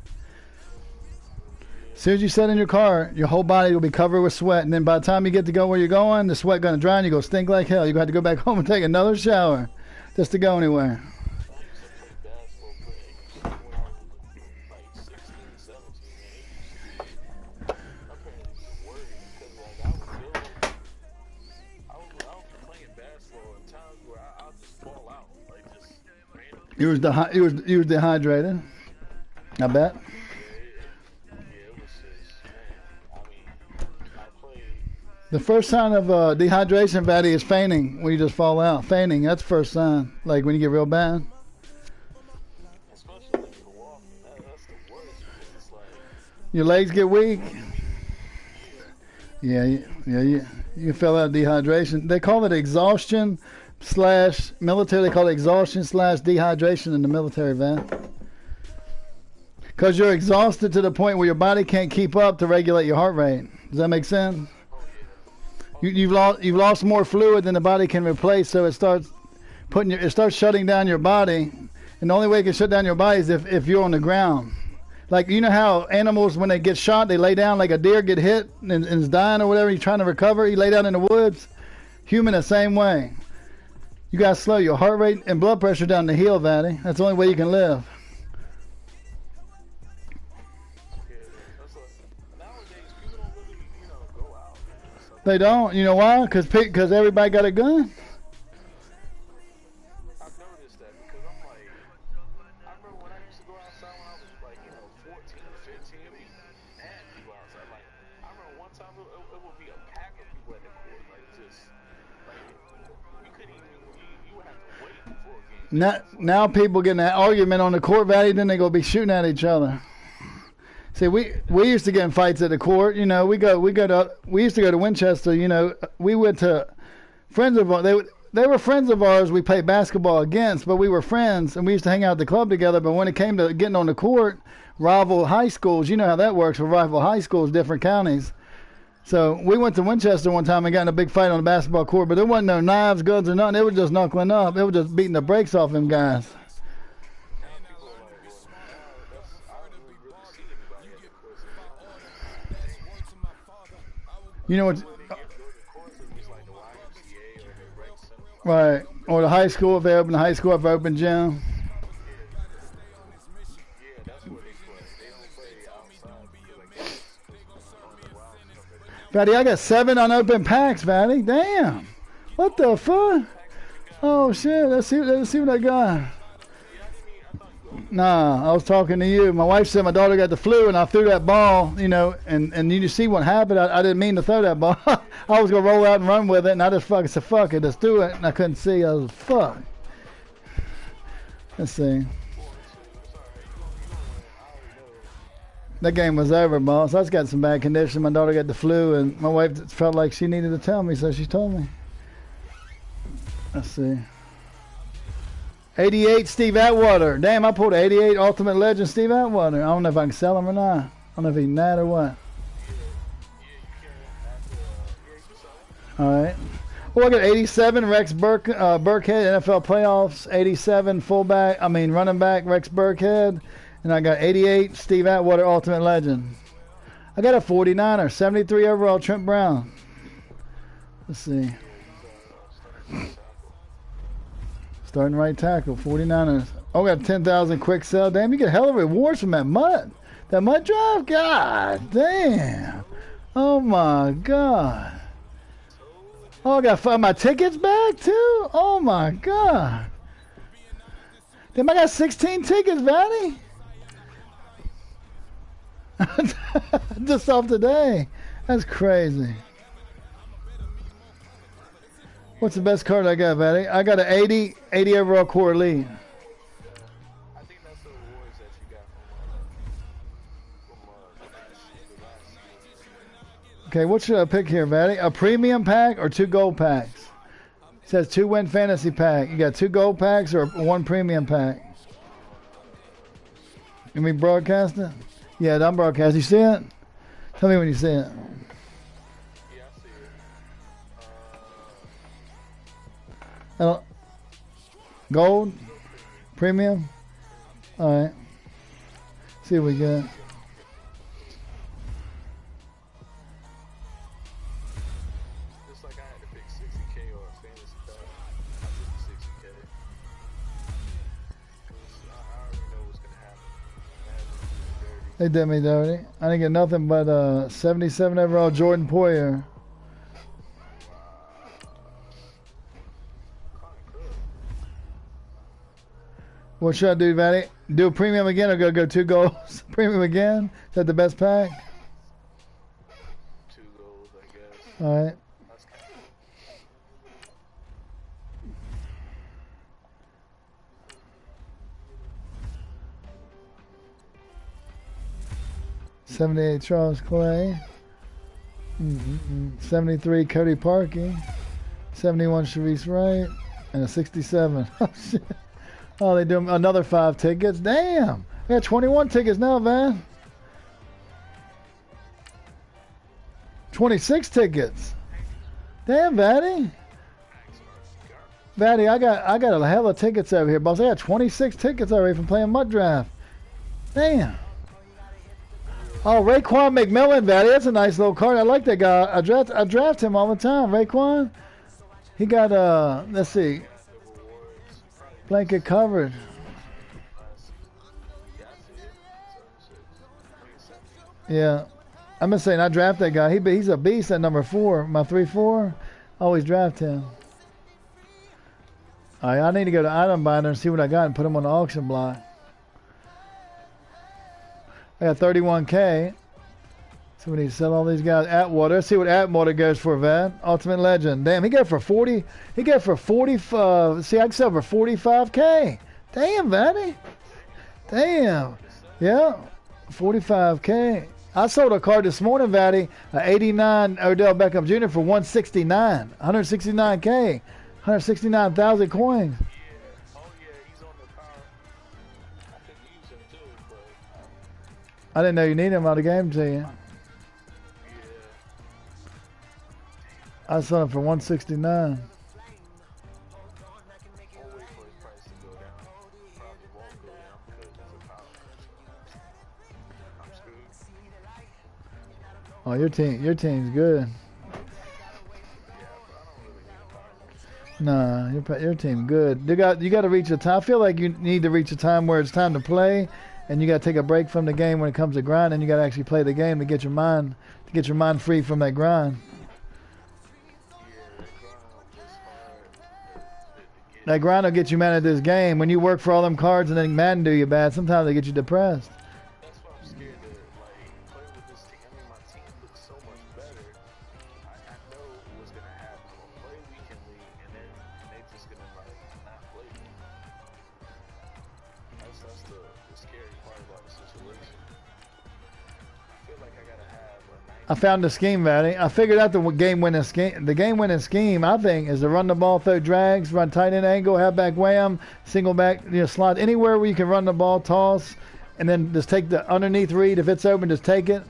As soon as you sit in your car, your whole body will be covered with sweat. And then by the time you get to go where you're going, the sweat going to dry and you go stink like hell. You're going to have to go back home and take another shower just to go anywhere. You was dehydrated, I bet. The first sign of dehydration, Fatty, is fainting when you just fall out. Fainting, that's the first sign. Like when you get real bad. Your legs get weak. Yeah, you fell out of dehydration. They call it exhaustion / military. They call it exhaustion / dehydration in the military, Van. Because you're exhausted to the point where your body can't keep up to regulate your heart rate. Does that make sense? You've lost more fluid than the body can replace, so it starts shutting down your body. And the only way it can shut down your body is if you're on the ground. Like, you know how animals, when they get shot, they lay down like a deer get hit and is dying or whatever, he's trying to recover, he lay down in the woods. Human, the same way. You got to slow your heart rate and blood pressure down to heal, Vanny. That's the only way you can live. They don't. You know why? Because everybody got a gun. I've noticed that because I'm like, I remember when I used to go outside when I was like, 14, 15, it'd be mad people outside. Like, I remember one time it would be a pack of people at the court, like just, like, you couldn't even, you would have to wait for a game. Now people getting that argument on the court, Vanny, then they go be shooting at each other. See, we used to get in fights at the court. You know, we used to go to Winchester. You know, we went to friends of ours. They were friends of ours. We played basketball against, but we were friends, and we used to hang out at the club together. But when it came to getting on the court, rival high schools, you know how that works with rival high schools, different counties. So we went to Winchester one time and got in a big fight on the basketball court, but there wasn't no knives, guns, or nothing. It was just knuckling up. It was just beating the brakes off them guys. You know what? Right. Or the high school, if they open the high school, if they open gym. Fatty, I got 7 unopened packs, Fatty. Damn. What the fuck? Oh, shit. Let's see what I got. Nah, I was talking to you. My wife said my daughter got the flu, and I threw that ball, and you see what happened. I didn't mean to throw that ball. I was going to roll out and run with it, and I just fucking said, fuck it, let's do it. And I couldn't see. I was, fuck. Let's see. That game was over, boss. I just got some bad condition. My daughter got the flu, and my wife felt like she needed to tell me, so she told me. Let's see. 88 Steve Atwater. Damn, I pulled 88 Ultimate Legend Steve Atwater. I don't know if I can sell him or not. I don't know if he's that or what. All right. Well, I got 87 Rex Burkhead, NFL playoffs. 87 running back Rex Burkhead. And I got 88 Steve Atwater Ultimate Legend. I got a 49er, 73 overall Trent Brown. Let's see. Starting right tackle, 49ers. Oh, we got 10,000 quick sell. Damn, you get hell of rewards from that MUT. That MUT drive? God damn. Oh, my God. Oh, I got my tickets back, too? Oh, my God. Damn, I got 16 tickets, Vanny. Just off today. That's crazy. What's the best card I got, Fatty? I got an 80 overall core elite. I think that's the rewards that you got from the last season. Okay, what should I pick here, Fatty? A premium pack or 2 gold packs? It says 2 win fantasy pack. You got 2 gold packs or 1 premium pack? You mean broadcast it? Yeah, I'm broadcast. You see it? Tell me when you see it. Yeah, I see it. Gold? Premium? Alright. See what we got. Just like I had to pick 60K or a fantasy pack. I took the 60K. I already know what's going to happen. They did me dirty. I didn't get nothing but 77 overall Jordan Poyer. What should I do, Vanny? Do a premium again or go 2 goals? Premium again? Is that the best pack? 2 goals, I guess. Alright. That's kind of 78 Charles Clay. 73 Cody Parkey. 71 Sharice Wright. And a 67. Oh, shit. Oh, they do another 5 tickets. Damn. We got 21 tickets now, Van. 26 tickets. Damn, Vanny. Vanny, I got a hell of tickets over here, boss. I got 26 tickets already from playing Mud Draft. Damn. Oh, Raekwon McMillan, Vanny. That's a nice little card. I like that guy. I draft him all the time. Raekwon. He got let's see. Blanket covered. Yeah. I'm just saying I draft that guy. He's a beast at number 4. My 3-4. Always draft him. Alright, I need to go to Item Binder and see what I got and put him on the auction block. I got 31K. So we need to sell all these guys. Atwater. Let's see what Atwater goes for, Vat. Ultimate Legend. Damn, he got for 40. He got for 40. See, I can sell for 45K. Damn, Vatty. Damn. Yeah. 45K. I sold a card this morning, Vatty. 89 Odell Beckham Jr. for 169. 169K. 169,000 coins. Oh, yeah, he's on the power. I could use him too, but I didn't know you need him out of the game to you. yeah. I sold him for 169. I'll wait for his price to go down. Probably won't go down because he's a power. So I'm screwed. Oh, your team's good. Yeah, but I don't really need a power. Nah, your team good. You got to reach a time. I feel like you need to reach a time where it's time to play, and you got to take a break from the game when it comes to grinding. You got to actually play the game to get your mind free from that grind. That grind will get you mad at this game. When you work for all them cards and then Madden do you bad, sometimes they get you depressed. That's why I'm scared to play with this team. I mean, my team looks so much better. I know what's gonna happen. I'm gonna play weekendly, and then they just gonna not play me. That's the scary part about the situation. I feel like I gotta have a 90. I found the scheme, Vanny. I figured out the game-winning scheme. The game-winning scheme, I think, is to run the ball, throw drags, run tight end angle, halfback wham, single back, slot anywhere where you can run the ball, toss, and then just take the underneath read. If it's open, just take it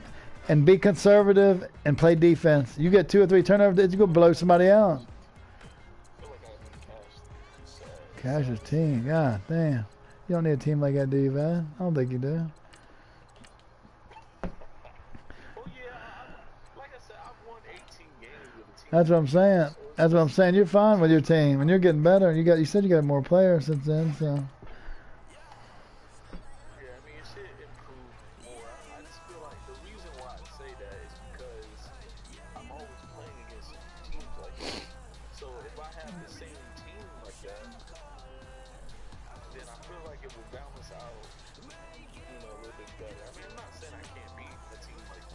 and be conservative and play defense. You get 2 or 3 turnovers, it's going to blow somebody out. I feel like I have Cash's team, god damn. You don't need a team like that, do you, Van? I don't think you do. That's what I'm saying. That's what I'm saying. You're fine with your team, and you're getting better. You said you got more players since then, so. Yeah, I mean, it should improve more. I just feel like the reason why I say that is because I'm always playing against teams like that. So if I have the same team like that, then I feel like it will balance out. a little bit better. I mean, I'm not saying I can't beat a team like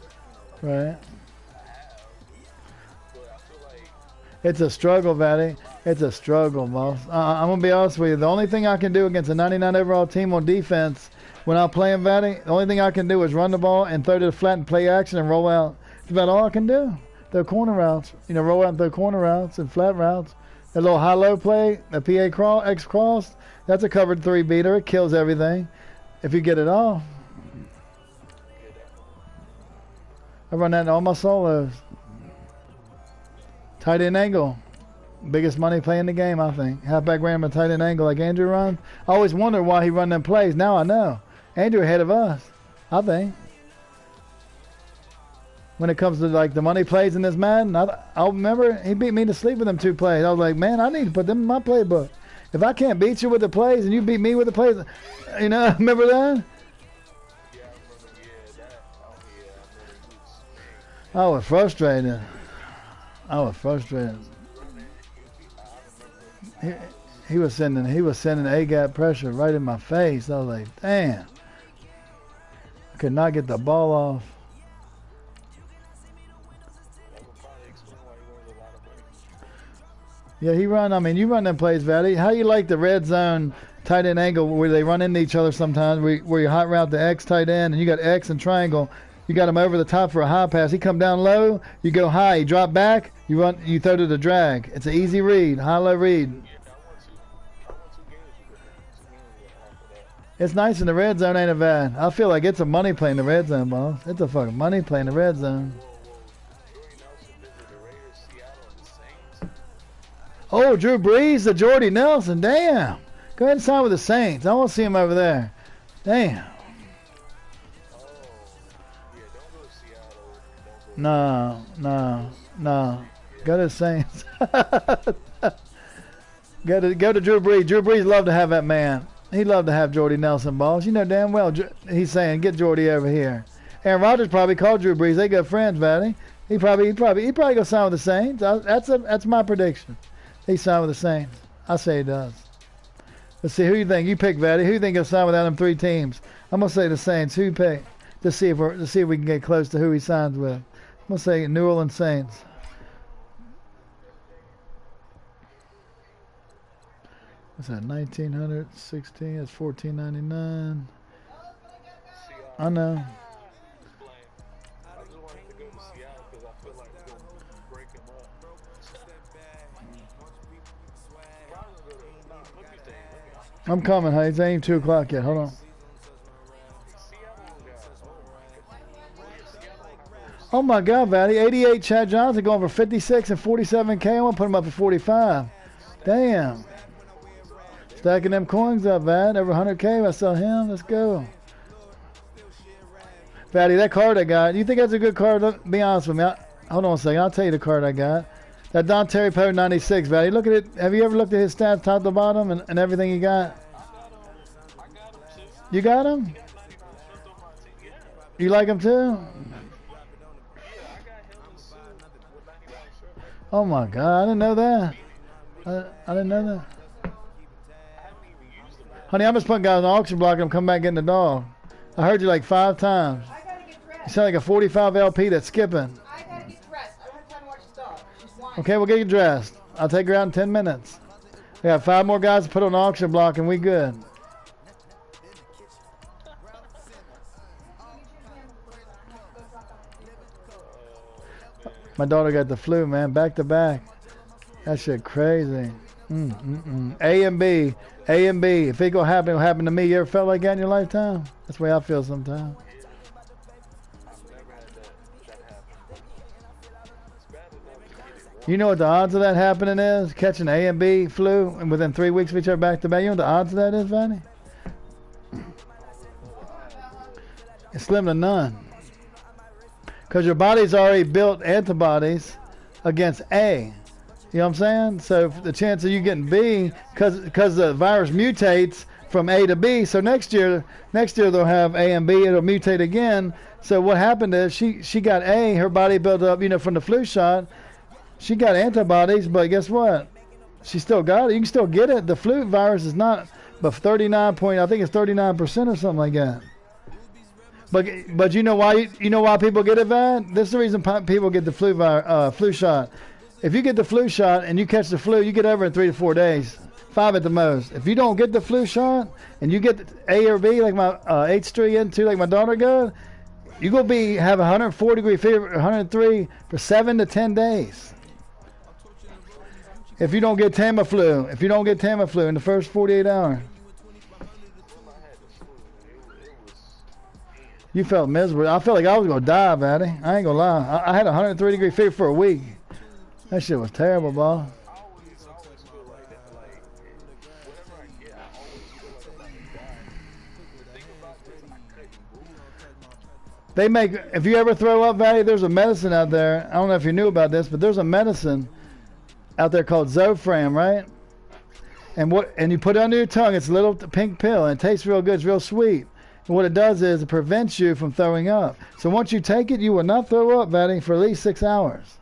that, Right. I have, but I feel like It's a struggle, Vaddy. It's a struggle, boss. I'm going to be honest with you. The only thing I can do against a 99 overall team on defense when I'm playing Vaddy, the only thing I can do is run the ball and throw to the flat and play action and roll out. That's about all I can do. Throw corner routes. Roll out and throw corner routes and flat routes. That little high-low play, a PA X cross, that's a covered 3 beater. It kills everything if you get it off. I run that in all my solos. Tight end angle. Biggest money play in the game, I think. Halfback ram a tight end angle like Andrew runs. I always wondered why he run them plays. Now I know. Andrew ahead of us, I think. When it comes to like the money plays in this Madden, I remember he beat me to sleep with them 2 plays. I was like, man, I need to put them in my playbook. If I can't beat you with the plays and you beat me with the plays, remember that? yeah, I remember, I was frustrated. He was sending A-gap pressure right in my face. I was like, damn. I could not get the ball off. Yeah, he run. I mean, you run them plays, Vaddy. How you like the red zone tight end angle where they run into each other sometimes, where you hot route the X tight end and you got X and triangle. You got him over the top for a high pass. He come down low. You go high. You drop back. You run. You throw to the drag. It's an easy read, high-low read. It's nice in the red zone, ain't it, bad? I feel like it's a money play in the red zone, boss. It's a fucking money play in the red zone. Oh, Drew Brees, the Jordy Nelson. Damn. Go ahead and sign with the Saints. I want to see him over there. Damn. No. Go to the Saints. go to Drew Brees. Drew Brees loved to have that man. He loved to have Jordy Nelson balls. You know damn well he's saying, get Jordy over here. Aaron Rodgers probably called Drew Brees. They good friends, buddy. He probably go sign with the Saints. That's my prediction. He signed with the Saints. I say he does. Let's see, who you think? You pick, Vaddy. Who you think he'll sign without them 3 teams? I'm gonna say the Saints. Who you pick? To see if we can get close to who he signs with. I'm gonna say New Orleans Saints. What's that? 1916. That's 14.99. I know. I'm coming, honey. It ain't even 2 o'clock yet. Hold on. Oh my God, Vaddy. 88 Chad Johnson going for 56 and 47K. I'm gonna put him up at 45. Damn. Stacking them coins up, Vad. Over 100K. I sell him. Let's go. Vaddy, that card I got. You think that's a good card? Be honest with me. Hold on a second. I'll tell you the card I got. That Don Terry Poe 96, Vaddy. Look at it. Have you ever looked at his stats top to bottom and everything he got? You got him? You like him too? Oh my God, I didn't know that. I didn't know that. Honey, I'm just putting guys on auction block and I'm coming back getting the dog. I heard you like 5 times. You sound like a 45 LP that's skipping. I gotta get dressed. I don't have time to watch the dog. She's whining. Okay, we'll get you dressed. I'll take her out in 10 minutes. We got 5 more guys to put on the auction block and we good. My daughter got the flu, man, back to back. That shit crazy. A and B. A and B. If it gonna happen, it'll happen to me. You ever felt like that in your lifetime? That's the way I feel sometimes. You know what the odds of that happening is? Catching A and B flu and within 3 weeks of each other back to back. You know what the odds of that is, Vanny? It's slim to none. Because your body's already built antibodies against A. You know what I'm saying? So the chance of you getting B, because the virus mutates from A to B. So next year they'll have A and B. It'll mutate again. So what happened is she got A. Her body built up, from the flu shot. She got antibodies, but guess what? She still got it. You can still get it. The flu virus is not, but 39 point. I think it's 39% or something like that. But you know why people get it, Van? This is the reason people get the flu shot. If you get the flu shot and you catch the flu, you get over in 3 to 4 days, 5 at the most. If you don't get the flu shot and you get A or B, like my H3N2, like my daughter got, you gonna have 104-degree fever, 103 for 7 to 10 days. If you don't get Tamiflu in the first 48 hours. You felt miserable. I felt like I was going to die, Batty. I ain't going to lie. I had 103-degree fever for a week. That shit was terrible, boss. I always feel like that. Like, whatever I get, I always feel like I'm about to die. The thing about this, I couldn't move. If you ever throw up, Batty, there's a medicine out there. I don't know if you knew about this, but there's a medicine out there called Zofran, right? And you put it under your tongue. It's a little pink pill, and it tastes real good. It's real sweet. And what it does is it prevents you from throwing up. So once you take it, you will not throw up, Batty, for at least 6 hours.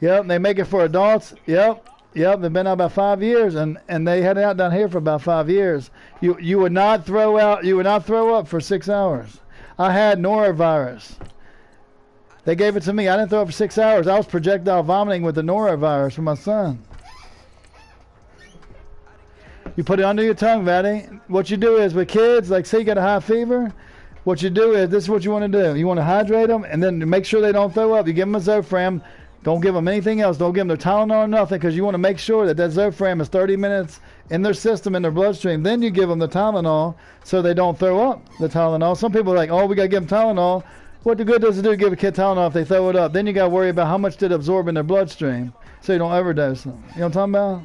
Yep, they make it for adults. Yep, they've been out about 5 years, and they had it out down here for about 5 years. You would not throw up for 6 hours. I had norovirus. They gave it to me. I didn't throw up for 6 hours. I was projectile vomiting with the norovirus from my son. You put it under your tongue, Vatty. What you do is with kids, like say you got a high fever, what you do is this is what you want to do. You want to hydrate them and then make sure they don't throw up. You give them a Zofran. Don't give them anything else. Don't give them their Tylenol or nothing because you want to make sure that Zofran is 30 minutes in their system, in their bloodstream. Then you give them the Tylenol so they don't throw up the Tylenol. Some people are like, oh, we got to give them Tylenol. What the good does it do to give a kid Tylenol if they throw it up? Then you got to worry about how much did it absorb in their bloodstream so you don't overdose them. You know what I'm talking about?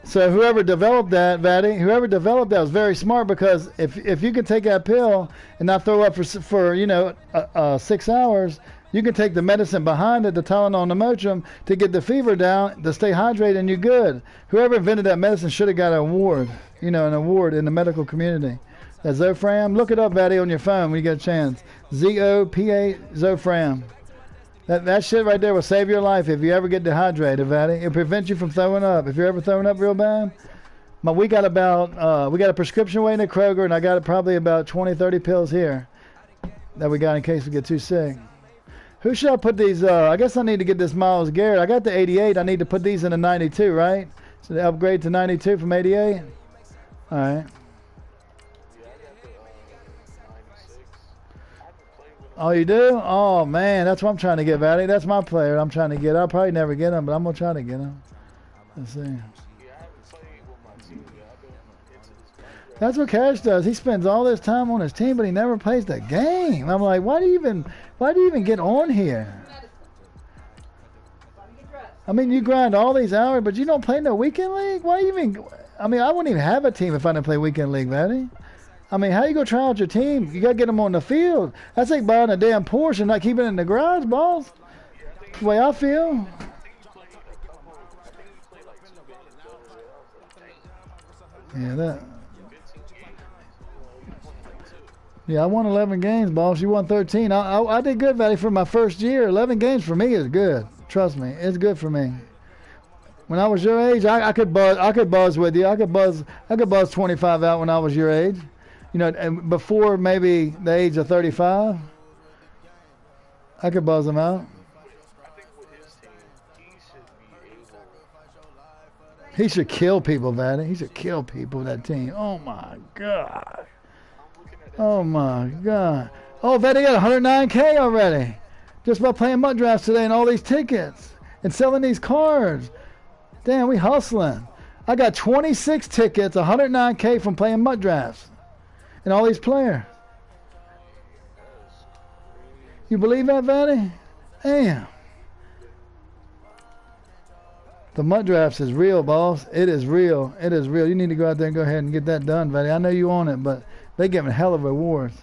So whoever developed that, Vatty, was very smart because if you can take that pill and not throw up for 6 hours, you can take the medicine behind it, the Tylenol and the Motrin, to get the fever down, to stay hydrated, and you're good. Whoever invented that medicine should have got an award in the medical community. That Zofran, look it up, Vatty, on your phone when you get a chance. Z-O-P-A, Zofran. That shit right there will save your life if you ever get dehydrated, Vatty. It'll prevent you from throwing up. If you're ever throwing up real bad, we got a prescription waiting at Kroger, and I got probably about 20, 30 pills here that we got in case we get too sick. Who should I put these? I guess I need to get this Myles Garrett. I got the 88. I need to put these in the 92, right? So they upgrade to 92 from 88. All right. Oh, you do? Oh, man. That's what I'm trying to get, Vatty. That's my player I'm trying to get. I'll probably never get him, but I'm going to try to get him. Let's see. That's what Cash does. He spends all this time on his team, but he never plays the game. I'm like, why do you even get on here? I mean, you grind all these hours, but you don't play no weekend league? Why even? I mean, I wouldn't even have a team if I didn't play weekend league, Vatty. I mean, how you gonna try out your team? You gotta get them on the field. That's like buying a damn Porsche and not keeping it in the garage, boss. That's the way I feel. Yeah, I won 11 games, boss. You won 13. I did good, Vatty, for my first year. 11 games for me is good. Trust me, it's good for me. When I was your age, I could buzz with you. I could buzz 25 out when I was your age. You know, and before maybe the age of 35, I could buzz them out. He should kill people, Vatty. He should kill people with that team. Oh, my God. Oh, my God. Oh, Vatty got 109K already. Just by playing MUT Drafts today and all these tickets and selling these cards. Damn, we hustling. I got 26 tickets, 109K from playing MUT Drafts. And all these players. You believe that, Vatty? Damn. The MUT Drafts is real, boss. It is real. It is real. You need to go out there and go ahead and get that done, Vatty. I know you own it, but they give hell of rewards.